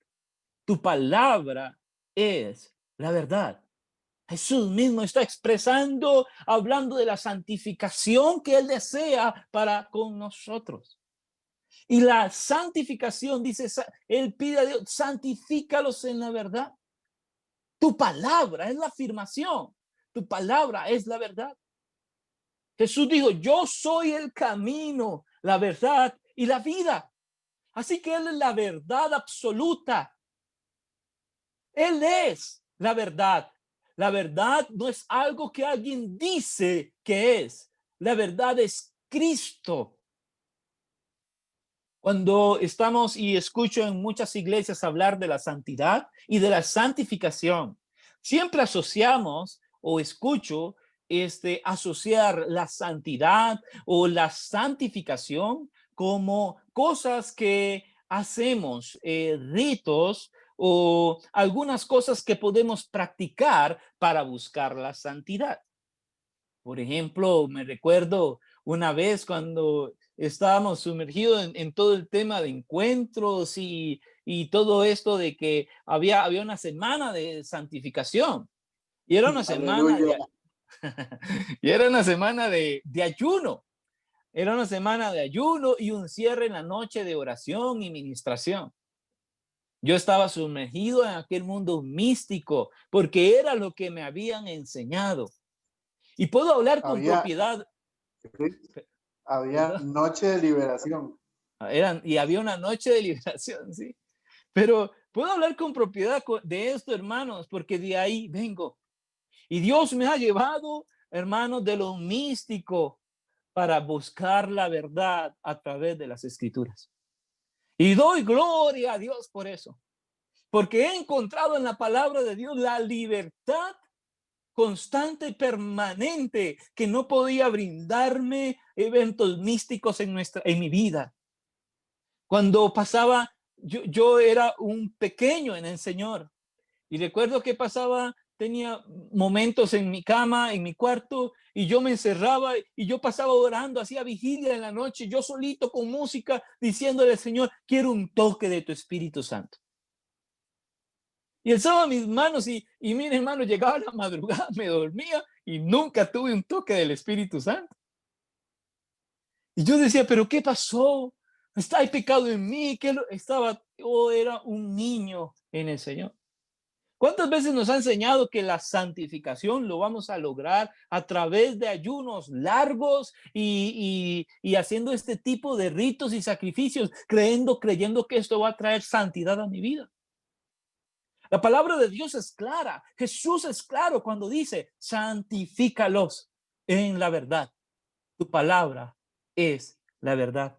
Tu palabra es la verdad. Jesús mismo está expresando, hablando de la santificación que Él desea para con nosotros. Y la santificación, dice, Él pide a Dios, santifícalos en la verdad. Tu palabra es la afirmación. Tu palabra es la verdad. Jesús dijo, yo soy el camino, la verdad y la vida. Así que Él es la verdad absoluta. Él es la verdad. La verdad no es algo que alguien dice que es. La verdad es Cristo. Cuando estamos y escucho en muchas iglesias hablar de la santidad y de la santificación, siempre asociamos o escucho asociar la santidad o la santificación como cosas que hacemos, ritos o algunas cosas que podemos practicar para buscar la santidad. Por ejemplo, me recuerdo una vez cuando estábamos sumergidos en todo el tema de encuentros y todo esto de que había una semana de santificación y era una semana
Aleluya.
y era una semana de ayuno. Era una semana de ayuno y un cierre en la noche de oración y ministración. Yo estaba sumergido en aquel mundo místico porque era lo que me habían enseñado. Y puedo hablar con
Había,
propiedad,
había
perdón,
noche de liberación.
y había una noche de liberación, sí. Pero puedo hablar con propiedad de esto, hermanos, porque de ahí vengo. Y Dios me ha llevado, hermanos, de lo místico para buscar la verdad a través de las escrituras. Y doy gloria a Dios por eso, porque he encontrado en la palabra de Dios la libertad constante y permanente que no podía brindarme eventos místicos en mi vida. Cuando pasaba, yo era un pequeño en el Señor y recuerdo que pasaba, tenía momentos en mi cama, en mi cuarto, y yo me encerraba y yo pasaba orando, hacía vigilia en la noche, yo solito con música, diciéndole al Señor, quiero un toque de tu Espíritu Santo. Y alzaba mis manos y mire, hermano, llegaba la madrugada, me dormía y nunca tuve un toque del Espíritu Santo. Y yo decía, pero ¿qué pasó? ¿Hay pecado en mí? Yo era un niño en el Señor. ¿Cuántas veces nos ha enseñado que la santificación lo vamos a lograr a través de ayunos largos y haciendo este tipo de ritos y sacrificios, creyendo que esto va a traer santidad a mi vida? La palabra de Dios es clara. Jesús es claro cuando dice, santifícalos en la verdad. Tu palabra es la verdad.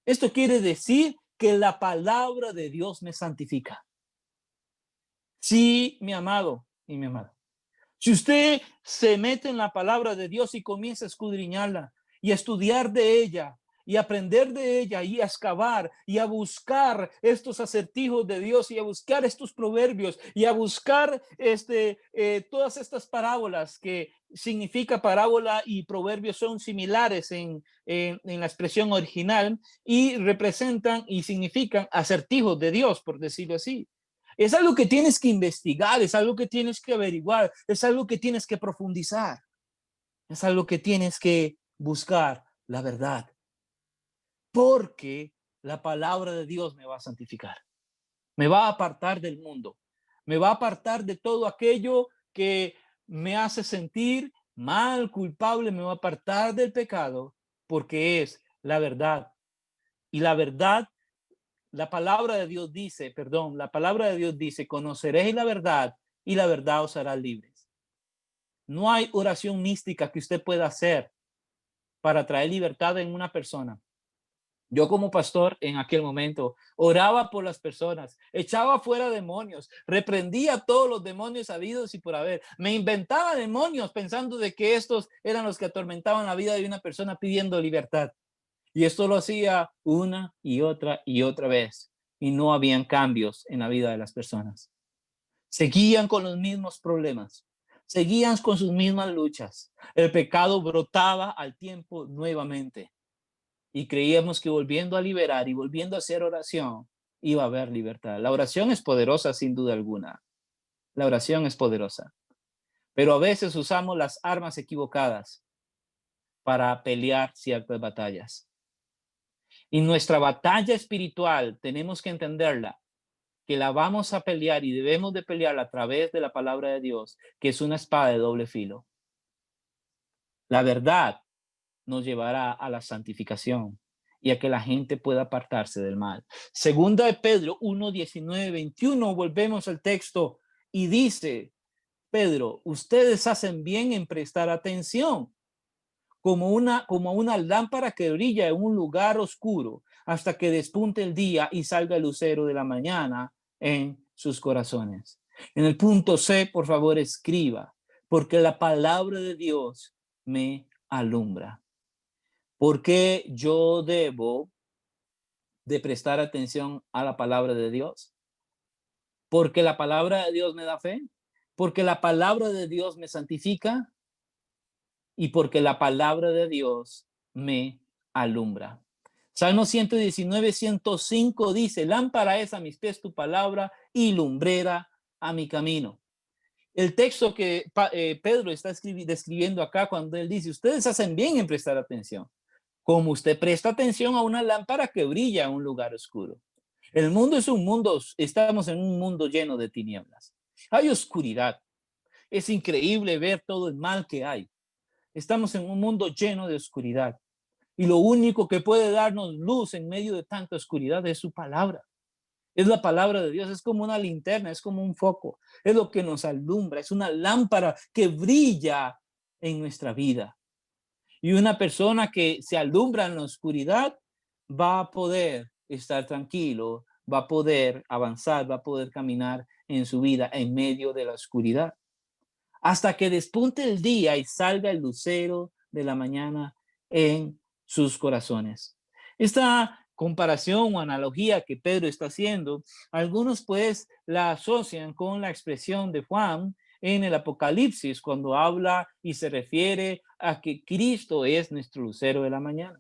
Esto quiere decir que la palabra de Dios me santifica. Sí, mi amado y mi amada. Si usted se mete en la palabra de Dios y comienza a escudriñarla y a estudiar de ella y aprender de ella y a excavar y a buscar estos acertijos de Dios y a buscar estos proverbios y a buscar todas estas parábolas que significa parábola y proverbios son similares en la expresión original y representan y significan acertijos de Dios, por decirlo así. Es algo que tienes que investigar, es algo que tienes que averiguar, es algo que tienes que profundizar, es algo que tienes que buscar la verdad, porque la palabra de Dios me va a santificar, me va a apartar del mundo, me va a apartar de todo aquello que me hace sentir mal, culpable, me va a apartar del pecado, porque es la verdad. Y la palabra de Dios dice, la palabra de Dios dice, conoceréis la verdad y la verdad os hará libres. No hay oración mística que usted pueda hacer para traer libertad en una persona. Yo como pastor en aquel momento oraba por las personas, echaba fuera demonios, reprendía todos los demonios habidos y por haber. Me inventaba demonios pensando de que estos eran los que atormentaban la vida de una persona pidiendo libertad. Y esto lo hacía una y otra vez. Y no habían cambios en la vida de las personas. Seguían con los mismos problemas. Seguían con sus mismas luchas. El pecado brotaba al tiempo nuevamente. Y creíamos que volviendo a liberar y volviendo a hacer oración, iba a haber libertad. La oración es poderosa sin duda alguna. La oración es poderosa. Pero a veces usamos las armas equivocadas para pelear ciertas batallas. Y nuestra batalla espiritual tenemos que entenderla, que la vamos a pelear y debemos de pelearla a través de la palabra de Dios, que es una espada de doble filo. La verdad nos llevará a la santificación y a que la gente pueda apartarse del mal. Segunda de Pedro 1, 19, 21, volvemos al texto y dice, Pedro, ustedes hacen bien en prestar atención como una lámpara que brilla en un lugar oscuro hasta que despunte el día y salga el lucero de la mañana en sus corazones. En el punto C, por favor, escriba, porque la palabra de Dios me alumbra. ¿Por qué yo debo de prestar atención a la palabra de Dios? Porque la palabra de Dios me da fe, porque la palabra de Dios me santifica, y porque la palabra de Dios me alumbra. Salmo 119, 105 dice, lámpara es a mis pies tu palabra y lumbrera a mi camino. El texto que Pedro está describiendo acá cuando él dice, ustedes hacen bien en prestar atención. como usted presta atención a una lámpara que brilla en un lugar oscuro. El mundo es un mundo, estamos en un mundo lleno de tinieblas. Hay oscuridad. Es increíble ver todo el mal que hay. Estamos en un mundo lleno de oscuridad. Y lo único que puede darnos luz en medio de tanta oscuridad es su palabra. Es la palabra de Dios, es como una linterna, es como un foco, es lo que nos alumbra, es una lámpara que brilla en nuestra vida. Y una persona que se alumbra en la oscuridad va a poder estar tranquilo, va a poder avanzar, va a poder caminar en su vida en medio de la oscuridad. Hasta que despunte el día y salga el lucero de la mañana en sus corazones. Esta comparación o analogía que Pedro está haciendo, algunos pues la asocian con la expresión de Juan en el Apocalipsis cuando habla y se refiere a que Cristo es nuestro lucero de la mañana.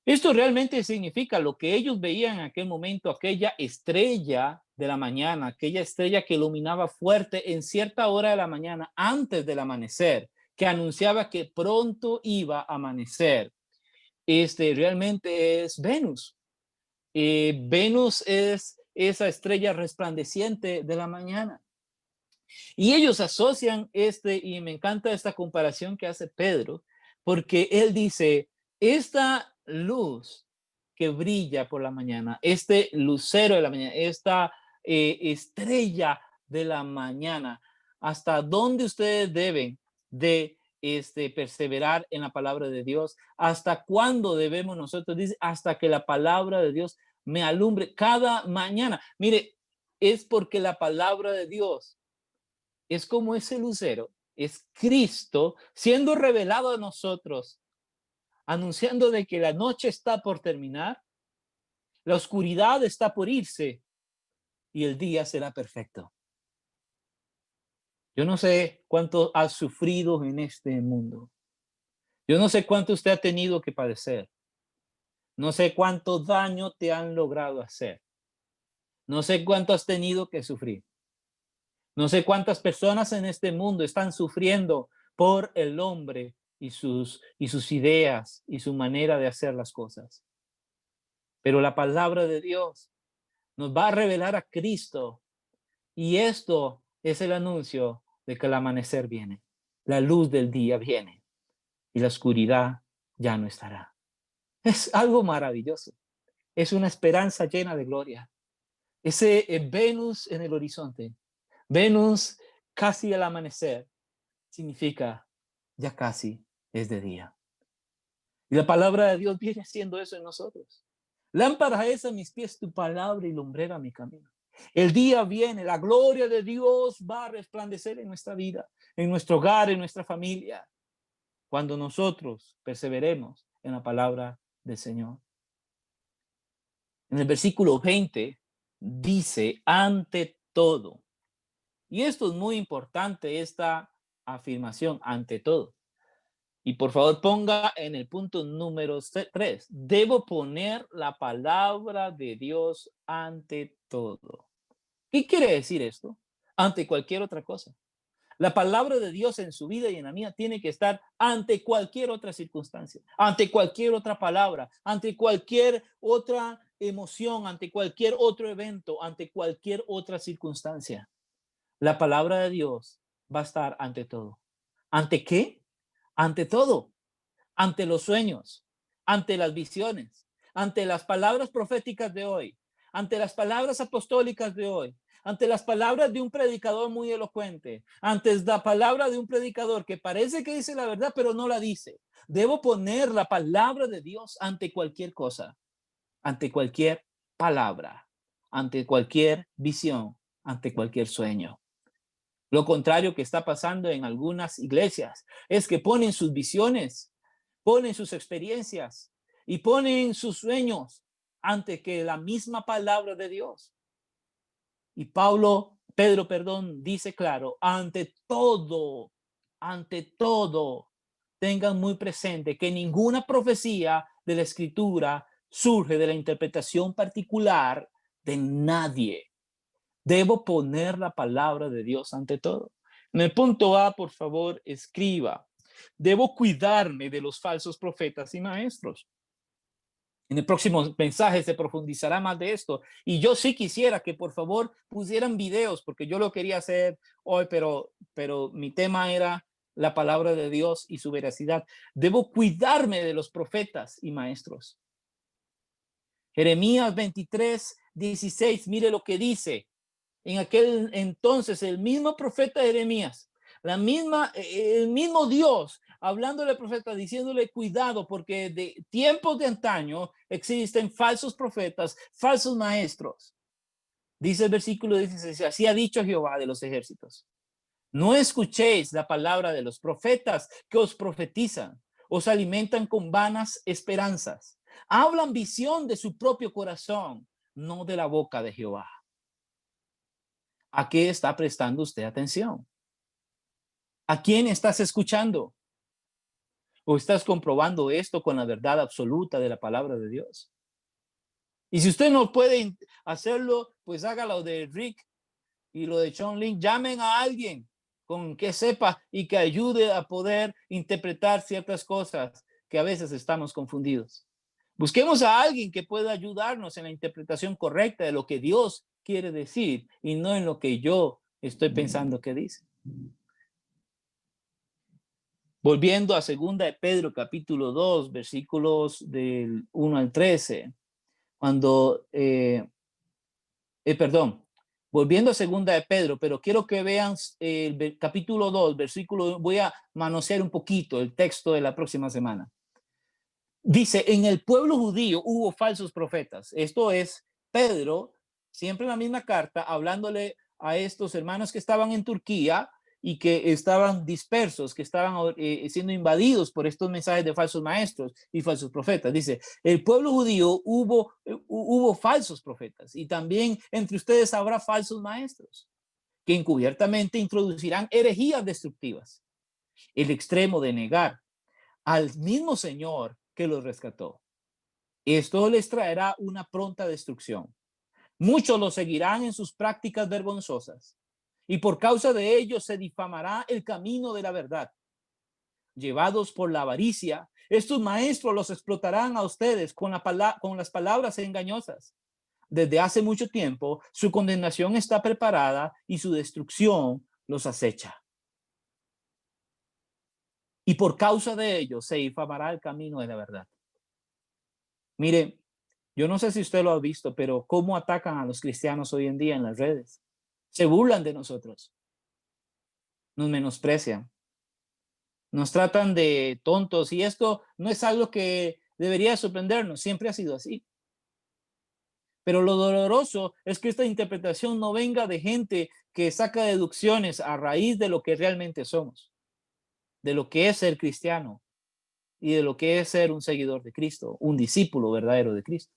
Esto realmente significa lo que ellos veían en aquel momento, aquella estrella de la mañana, aquella estrella que iluminaba fuerte en cierta hora de la mañana antes del amanecer, que anunciaba que pronto iba a amanecer. Realmente es Venus. Venus es esa estrella resplandeciente de la mañana. Y ellos asocian y me encanta esta comparación que hace Pedro, porque él dice, esta luz que brilla por la mañana, este lucero de la mañana, esta estrella de la mañana, hasta dónde ustedes deben de perseverar en la palabra de Dios, hasta cuándo debemos nosotros, dice, hasta que la palabra de Dios me alumbre cada mañana. Mire, es porque la palabra de Dios es como ese lucero, es Cristo siendo revelado a nosotros, anunciando de que la noche está por terminar, la oscuridad está por irse y el día será perfecto. Yo no sé cuánto has sufrido en este mundo. Yo no sé cuánto usted ha tenido que padecer. No sé cuánto daño te han logrado hacer. No sé cuánto has tenido que sufrir. No sé cuántas personas en este mundo están sufriendo por el hombre y sus ideas y su manera de hacer las cosas. Pero la palabra de Dios nos va a revelar a Cristo y esto es el anuncio de que el amanecer viene. La luz del día viene y la oscuridad ya no estará. Es algo maravilloso. Es una esperanza llena de gloria. Ese Venus en el horizonte. Venus casi al amanecer significa ya casi es de día. Y la palabra de Dios viene haciendo eso en nosotros. Lámpara es a mis pies tu palabra y lumbrera a mi camino. El día viene, la gloria de Dios va a resplandecer en nuestra vida, en nuestro hogar, en nuestra familia, cuando nosotros perseveremos en la palabra del Señor. En el versículo 20 dice, ante todo. Y esto es muy importante, esta afirmación, ante todo. Y por favor ponga en el punto número 3, debo poner la palabra de Dios ante todo. ¿Qué quiere decir esto? Ante cualquier otra cosa. La palabra de Dios en su vida y en la mía tiene que estar ante cualquier otra circunstancia, ante cualquier otra palabra, ante cualquier otra emoción, ante cualquier otro evento, ante cualquier otra circunstancia. La palabra de Dios va a estar ante todo. ¿Ante qué? Ante todo. Ante los sueños, ante las visiones, ante las palabras proféticas de hoy, ante las palabras apostólicas de hoy, ante las palabras de un predicador muy elocuente, ante la palabra de un predicador que parece que dice la verdad, pero no la dice. Debo poner la palabra de Dios ante cualquier cosa, ante cualquier palabra, ante cualquier visión, ante cualquier sueño. Lo contrario que está pasando en algunas iglesias es que ponen sus visiones, ponen sus experiencias y ponen sus sueños ante que la misma palabra de Dios. Y Pedro, dice claro, ante todo, tengan muy presente que ninguna profecía de la Escritura surge de la interpretación particular de nadie. Debo poner la palabra de Dios ante todo. En el punto A, por favor, escriba. Debo cuidarme de los falsos profetas y maestros. En el próximo mensaje se profundizará más de esto. Y yo sí quisiera que por favor pusieran videos, porque yo lo quería hacer hoy, pero mi tema era la palabra de Dios y su veracidad. Debo cuidarme de los profetas y maestros. Jeremías 23:16, mire lo que dice. En aquel entonces, el mismo profeta Jeremías, el mismo Dios, hablándole al profeta, diciéndole cuidado, porque de tiempos de antaño existen falsos profetas, falsos maestros. Dice el versículo 16, así ha dicho Jehová de los ejércitos. No escuchéis la palabra de los profetas que os profetizan, os alimentan con vanas esperanzas. Hablan visión de su propio corazón, no de la boca de Jehová. ¿A qué está prestando usted atención? ¿A quién estás escuchando? ¿O estás comprobando esto con la verdad absoluta de la palabra de Dios? Y si usted no puede hacerlo, pues hágalo de Rick y lo de John Link. Llamen a alguien con que sepa y que ayude a poder interpretar ciertas cosas que a veces estamos confundidos. Busquemos a alguien que pueda ayudarnos en la interpretación correcta de lo que Dios quiere decir y no en lo que yo estoy pensando que dice. Volviendo a segunda de Pedro, capítulo 2, versículos del 1 al 13, cuando, perdón, volviendo a segunda de Pedro, pero quiero que vean el capítulo 2, versículo, voy a manosear un poquito el texto de la próxima semana. Dice, en el pueblo judío hubo falsos profetas. Esto es Pedro, siempre en la misma carta, hablándole a estos hermanos que estaban en Turquía y que estaban dispersos, que estaban siendo invadidos por estos mensajes de falsos maestros y falsos profetas. Dice, el pueblo judío hubo falsos profetas y también entre ustedes habrá falsos maestros que encubiertamente introducirán herejías destructivas. El extremo de negar al mismo Señor que los rescató. Esto les traerá una pronta destrucción. Muchos los seguirán en sus prácticas vergonzosas y por causa de ellos se difamará el camino de la verdad. Llevados por la avaricia, estos maestros los explotarán a ustedes con las palabras engañosas. Desde hace mucho tiempo, su condenación está preparada y su destrucción los acecha. Y por causa de ellos se difamará el camino de la verdad. Mire, yo no sé si usted lo ha visto, pero cómo atacan a los cristianos hoy en día en las redes. Se burlan de nosotros, nos menosprecian, nos tratan de tontos y esto no es algo que debería sorprendernos, siempre ha sido así. Pero lo doloroso es que esta interpretación no venga de gente que saca deducciones a raíz de lo que realmente somos, de lo que es ser cristiano y de lo que es ser un seguidor de Cristo, un discípulo verdadero de Cristo,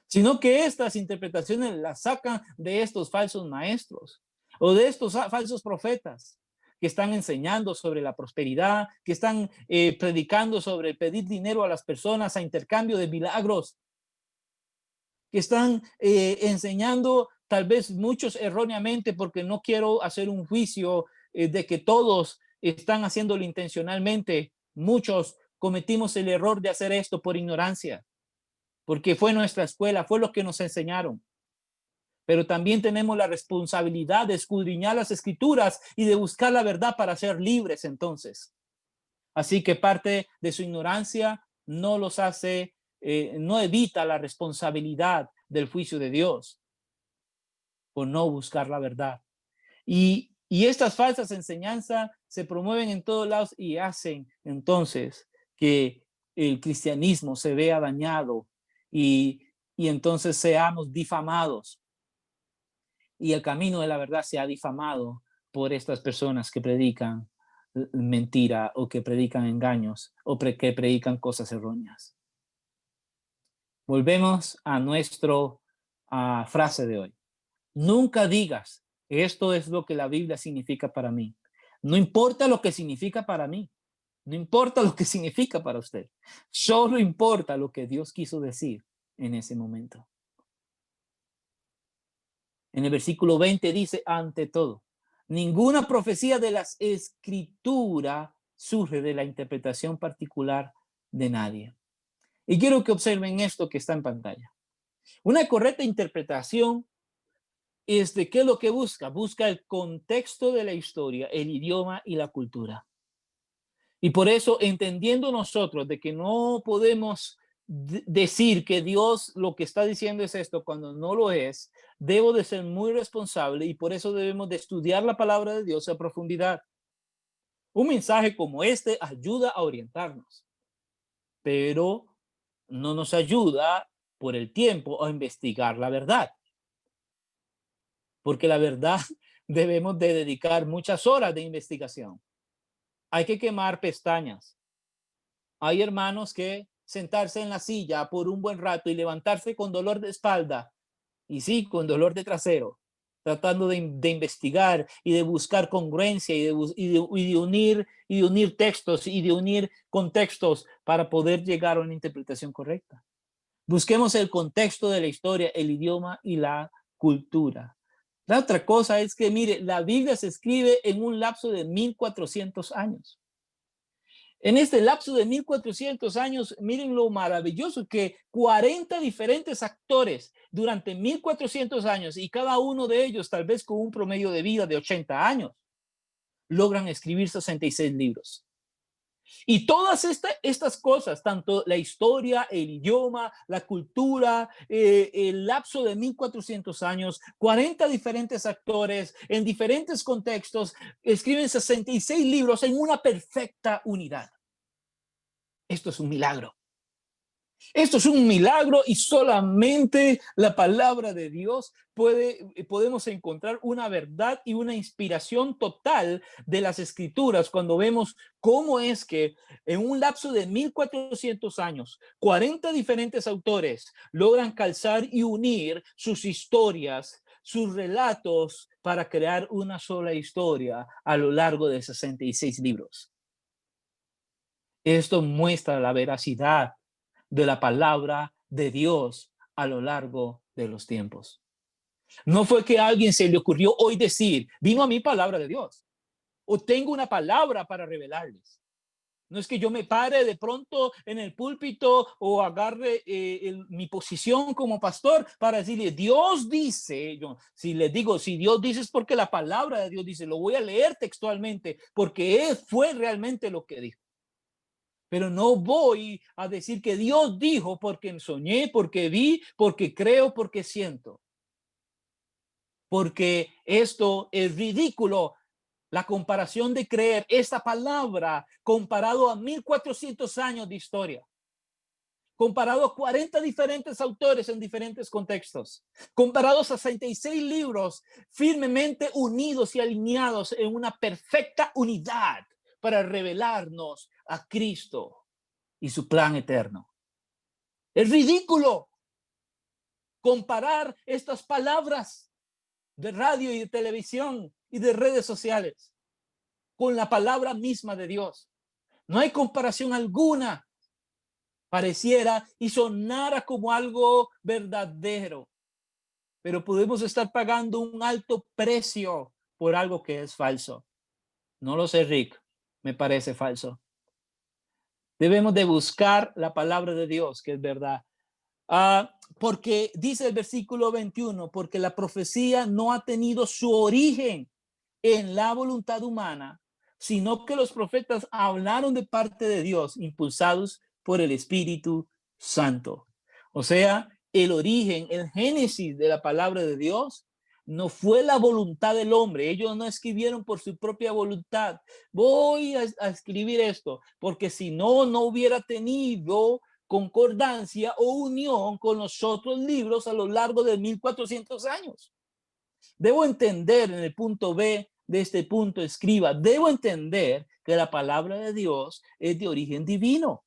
sino que estas interpretaciones las sacan de estos falsos maestros o de estos falsos profetas que están enseñando sobre la prosperidad, que están predicando sobre pedir dinero a las personas a intercambio de milagros, que están enseñando tal vez muchos erróneamente, porque no quiero hacer un juicio de que todos están haciéndolo intencionalmente. Muchos cometimos el error de hacer esto por ignorancia, porque fue nuestra escuela, fue lo que nos enseñaron. Pero también tenemos la responsabilidad de escudriñar las escrituras y de buscar la verdad para ser libres entonces. Así que parte de su ignorancia no los hace, no evita la responsabilidad del juicio de Dios por no buscar la verdad. Y estas falsas enseñanzas se promueven en todos lados y hacen entonces que el cristianismo se vea dañado y entonces seamos difamados. Y el camino de la verdad se ha difamado por estas personas que predican mentira o que predican engaños o que predican cosas erróneas. Volvemos a nuestra frase de hoy. Nunca digas, esto es lo que la Biblia significa para mí. No importa lo que significa para mí. No importa lo que significa para usted. Solo importa lo que Dios quiso decir en ese momento. En el versículo 20 dice, ante todo, ninguna profecía de las escrituras surge de la interpretación particular de nadie. Y quiero que observen esto que está en pantalla. Una correcta interpretación es de qué es lo que busca. Busca el contexto de la historia, el idioma y la cultura. Y por eso, entendiendo nosotros de que no podemos decir que Dios lo que está diciendo es esto cuando no lo es, debo de ser muy responsable y por eso debemos de estudiar la palabra de Dios a profundidad. Un mensaje como este ayuda a orientarnos, pero no nos ayuda por el tiempo a investigar la verdad, porque la verdad debemos de dedicar muchas horas de investigación. Hay que quemar pestañas. Hay hermanos que sentarse en la silla por un buen rato y levantarse con dolor de espalda, y sí, con dolor de trasero, tratando de investigar y de buscar congruencia y de unir textos y de unir contextos para poder llegar a una interpretación correcta. Busquemos el contexto de la historia, el idioma y la cultura. La otra cosa es que, mire, la Biblia se escribe en un lapso de 1400 años. En este lapso de 1400 años, miren lo maravilloso que 40 diferentes actores durante 1400 años y cada uno de ellos tal vez con un promedio de vida de 80 años, logran escribir 66 libros. Y todas estas cosas, tanto la historia, el idioma, la cultura, el lapso de 1400 años, 40 diferentes actores en diferentes contextos, escriben 66 libros en una perfecta unidad. Esto es un milagro. Esto es un milagro y solamente la palabra de Dios podemos encontrar una verdad y una inspiración total de las escrituras cuando vemos cómo es que en un lapso de 1400 años, 40 diferentes autores logran calzar y unir sus historias, sus relatos para crear una sola historia a lo largo de 66 libros. Esto muestra la veracidad de la palabra de Dios a lo largo de los tiempos. No fue que a alguien se le ocurrió hoy decir, vino a mí palabra de Dios, o tengo una palabra para revelarles. No es que yo me pare de pronto en el púlpito o agarre mi posición como pastor para decirle, Dios dice, si les digo, si Dios dice es porque la palabra de Dios dice, lo voy a leer textualmente, porque Él fue realmente lo que dijo. Pero no voy a decir que Dios dijo porque soñé, porque vi, porque creo, porque siento. Porque esto es ridículo. La comparación de creer esta palabra comparado a 1400 años de historia. Comparado a 40 diferentes autores en diferentes contextos. Comparados a 66 libros firmemente unidos y alineados en una perfecta unidad para revelarnos a Cristo y su plan eterno. Es ridículo comparar estas palabras de radio y de televisión y de redes sociales con la palabra misma de Dios. No hay comparación alguna. Pareciera y sonara como algo verdadero, pero podemos estar pagando un alto precio por algo que es falso. No lo sé, Rick, me parece falso. Debemos de buscar la palabra de Dios, que es verdad. Porque dice el versículo 21, porque la profecía no ha tenido su origen en la voluntad humana, sino que los profetas hablaron de parte de Dios, impulsados por el Espíritu Santo. O sea, el origen, el génesis de la palabra de Dios no fue la voluntad del hombre. Ellos no escribieron por su propia voluntad. Voy a escribir esto, porque si no, no hubiera tenido concordancia o unión con los otros libros a lo largo de 1400 años. Debo entender en el punto B de este punto, escriba, debo entender que la palabra de Dios es de origen divino.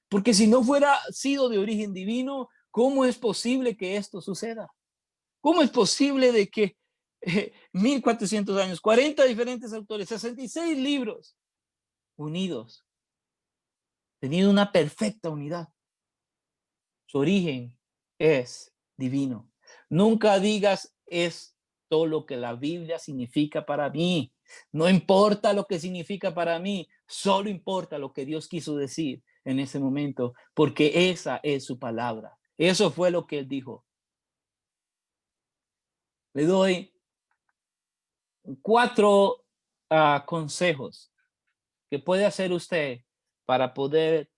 Porque si no fuera sido de origen divino, ¿cómo es posible que esto suceda? ¿Cómo es posible de que 1400 años, 40 diferentes autores, 66 libros unidos, teniendo una perfecta unidad? Su origen es divino. Nunca digas esto lo que la Biblia significa para mí. No importa lo que significa para mí, solo importa lo que Dios quiso decir en ese momento, porque esa es su palabra. Eso fue lo que él dijo. Le doy 4 consejos que puede hacer usted para poder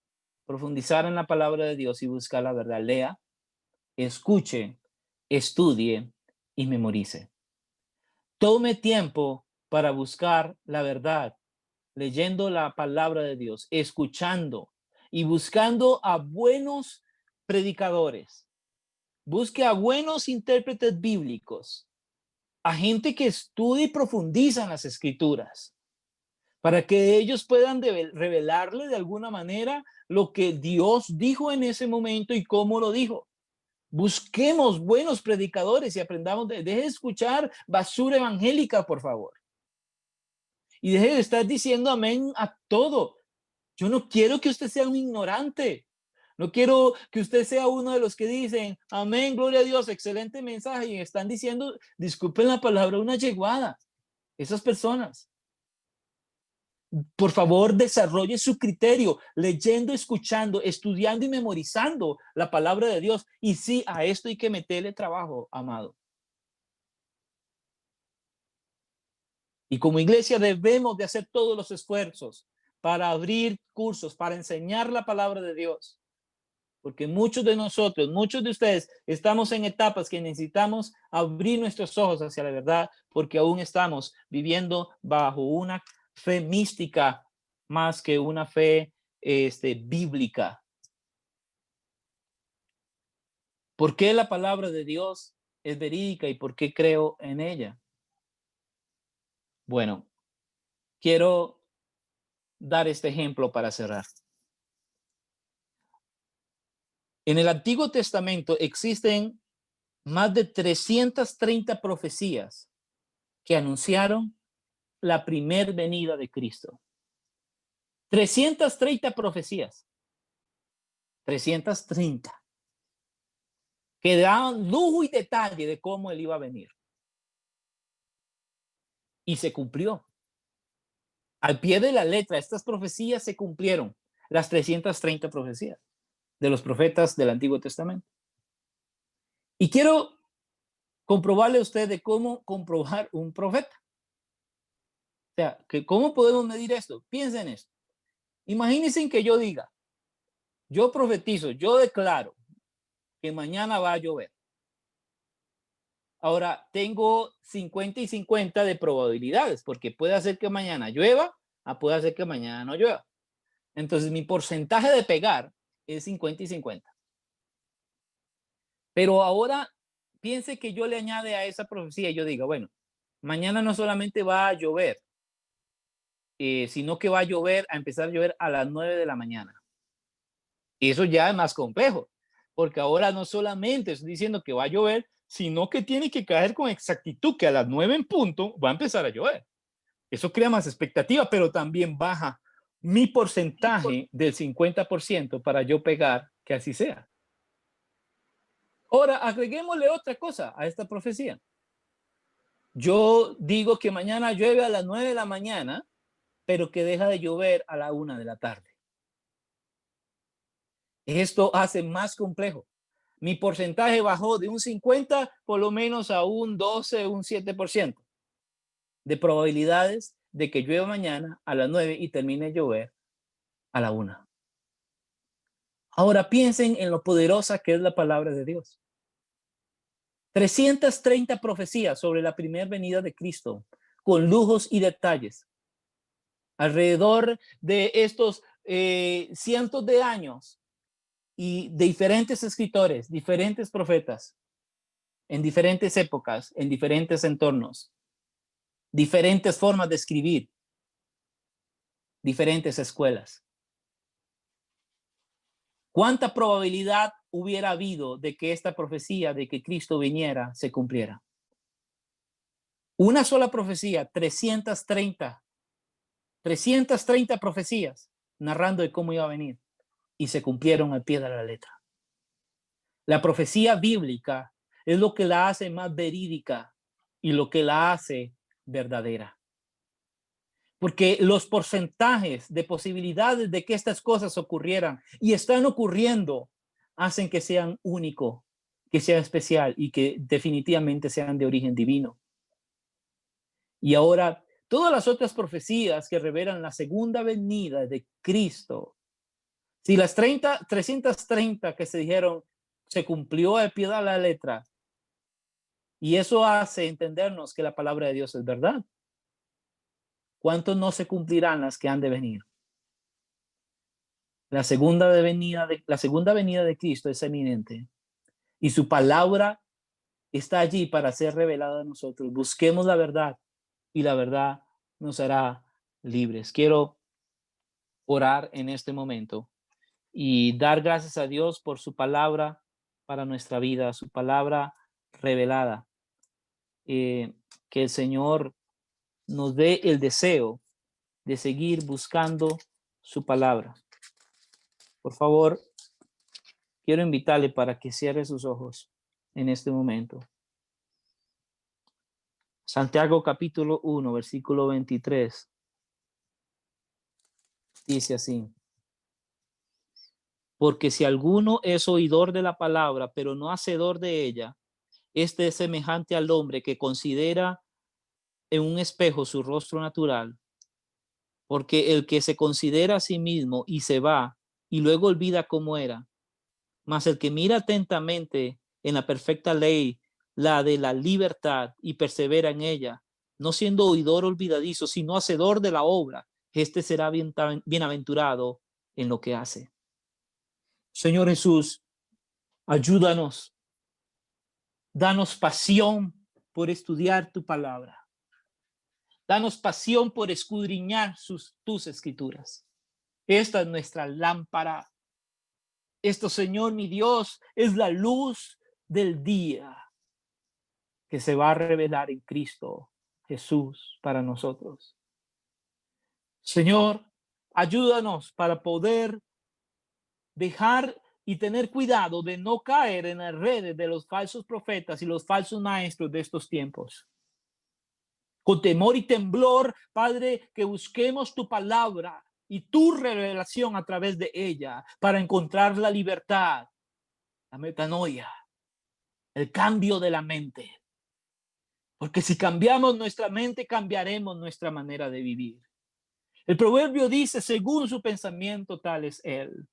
profundizar en la palabra de Dios y buscar la verdad. Lea, escuche, estudie y memorice. Tome tiempo para buscar la verdad, leyendo la palabra de Dios, escuchando y buscando a buenos predicadores. Busque a buenos intérpretes bíblicos, a gente que estudia y profundiza en las escrituras, para que ellos puedan revelarle de alguna manera lo que Dios dijo en ese momento y cómo lo dijo. Busquemos buenos predicadores y aprendamos, deje de escuchar basura evangélica, por favor. Y deje de estar diciendo amén a todo. Yo no quiero que usted sea un ignorante. No quiero que usted sea uno de los que dicen, amén, gloria a Dios, excelente mensaje, y están diciendo, disculpen la palabra, una yeguada. Esas personas. Por favor, desarrolle su criterio, leyendo, escuchando, estudiando y memorizando la palabra de Dios. Y sí, a esto hay que meterle trabajo, amado. Y como iglesia debemos de hacer todos los esfuerzos para abrir cursos, para enseñar la palabra de Dios. Porque muchos de nosotros, muchos de ustedes, estamos en etapas que necesitamos abrir nuestros ojos hacia la verdad, porque aún estamos viviendo bajo una fe mística más que una fe bíblica. ¿Por qué la palabra de Dios es verídica y por qué creo en ella? Bueno, quiero dar este ejemplo para cerrar. En el Antiguo Testamento existen más de 330 profecías que anunciaron la primer venida de Cristo. 330 profecías. 330. Que daban lujo y detalle de cómo él iba a venir. Y se cumplió. Al pie de la letra, estas profecías se cumplieron. Las 330 profecías de los profetas del Antiguo Testamento. Y quiero comprobarle a usted de cómo comprobar un profeta. O sea, que ¿cómo podemos medir esto? Piensen en esto. Imagínense que yo diga, yo profetizo, yo declaro que mañana va a llover. Ahora, tengo 50 y 50 de probabilidades, porque puede hacer que mañana llueva, puede hacer que mañana no llueva. Entonces, mi porcentaje de pegar es 50 y 50. Pero ahora, piense que yo le añade a esa profecía y yo diga, bueno, mañana no solamente va a llover, sino que va a llover, a empezar a llover a las 9 de la mañana. Y eso ya es más complejo, porque ahora no solamente estoy diciendo que va a llover, sino que tiene que caer con exactitud, que a las 9 en punto va a empezar a llover. Eso crea más expectativa, pero también baja mi porcentaje del 50% para yo pegar que así sea. Ahora, agreguémosle otra cosa a esta profecía. Yo digo que mañana llueve a las 9 de la mañana, pero que deja de llover a la 1 de la tarde. Esto hace más complejo. Mi porcentaje bajó de un 50 por lo menos a un 12, un 7% de probabilidades de que llueva mañana a las 9 y termine de llover a la 1. Ahora piensen en lo poderosa que es la palabra de Dios. 330 profecías sobre la primera venida de Cristo, con lujos y detalles. Alrededor de estos cientos de años y de diferentes escritores, diferentes profetas, en diferentes épocas, en diferentes entornos, diferentes formas de escribir, diferentes escuelas. ¿Cuánta probabilidad hubiera habido de que esta profecía de que Cristo viniera se cumpliera? Una sola profecía, 330 profecías narrando de cómo iba a venir y se cumplieron al pie de la letra. La profecía bíblica es lo que la hace más verídica y lo que la hace verdadera. porque los porcentajes de posibilidades de que estas cosas ocurrieran y están ocurriendo hacen que sean único, que sean especial y que definitivamente sean de origen divino. Y ahora, todas las otras profecías que revelan la segunda venida de Cristo, si las 330 que se dijeron se cumplió al pie de la letra, y eso hace entendernos que la palabra de Dios es verdad, ¿cuántos no se cumplirán las que han de venir? La segunda venida de Cristo es eminente y su palabra está allí para ser revelada a nosotros. Busquemos la verdad y la verdad nos hará libres. Quiero orar en este momento y dar gracias a Dios por su palabra para nuestra vida, su palabra revelada. Que el Señor nos dé el deseo de seguir buscando su palabra. Por favor, quiero invitarle para que cierre sus ojos en este momento. Santiago capítulo 1, versículo 23. Dice así: porque si alguno es oidor de la palabra, pero no hacedor de ella, este es semejante al hombre que considera en un espejo su rostro natural, porque el que se considera a sí mismo y se va y luego olvida cómo era, mas el que mira atentamente en la perfecta ley, la de la libertad, y persevera en ella, no siendo oidor olvidadizo, sino hacedor de la obra, este será bienaventurado en lo que hace. Señor Jesús, ayúdanos, danos pasión por estudiar tu palabra. Danos pasión por escudriñar tus escrituras. Esta es nuestra lámpara. Esto, Señor, mi Dios, es la luz del día que se va a revelar en Cristo Jesús para nosotros. Señor, ayúdanos para poder dejar y tener cuidado de no caer en las redes de los falsos profetas y los falsos maestros de estos tiempos. Con temor y temblor, Padre, que busquemos tu palabra y tu revelación a través de ella para encontrar la libertad, la metanoia, el cambio de la mente. Porque si cambiamos nuestra mente, cambiaremos nuestra manera de vivir. El proverbio dice, según su pensamiento, tal es él.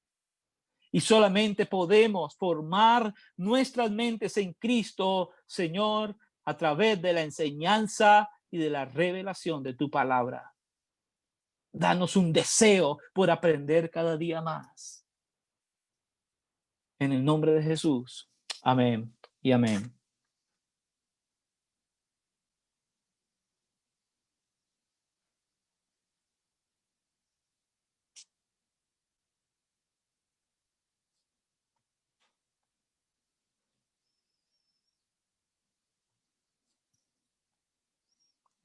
Y solamente podemos formar nuestras mentes en Cristo, Señor, a través de la enseñanza y de la revelación de tu palabra. Danos un deseo por aprender cada día más. En el nombre de Jesús. Amén y amén.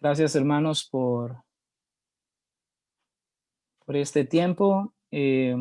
Gracias, hermanos, por este tiempo. Y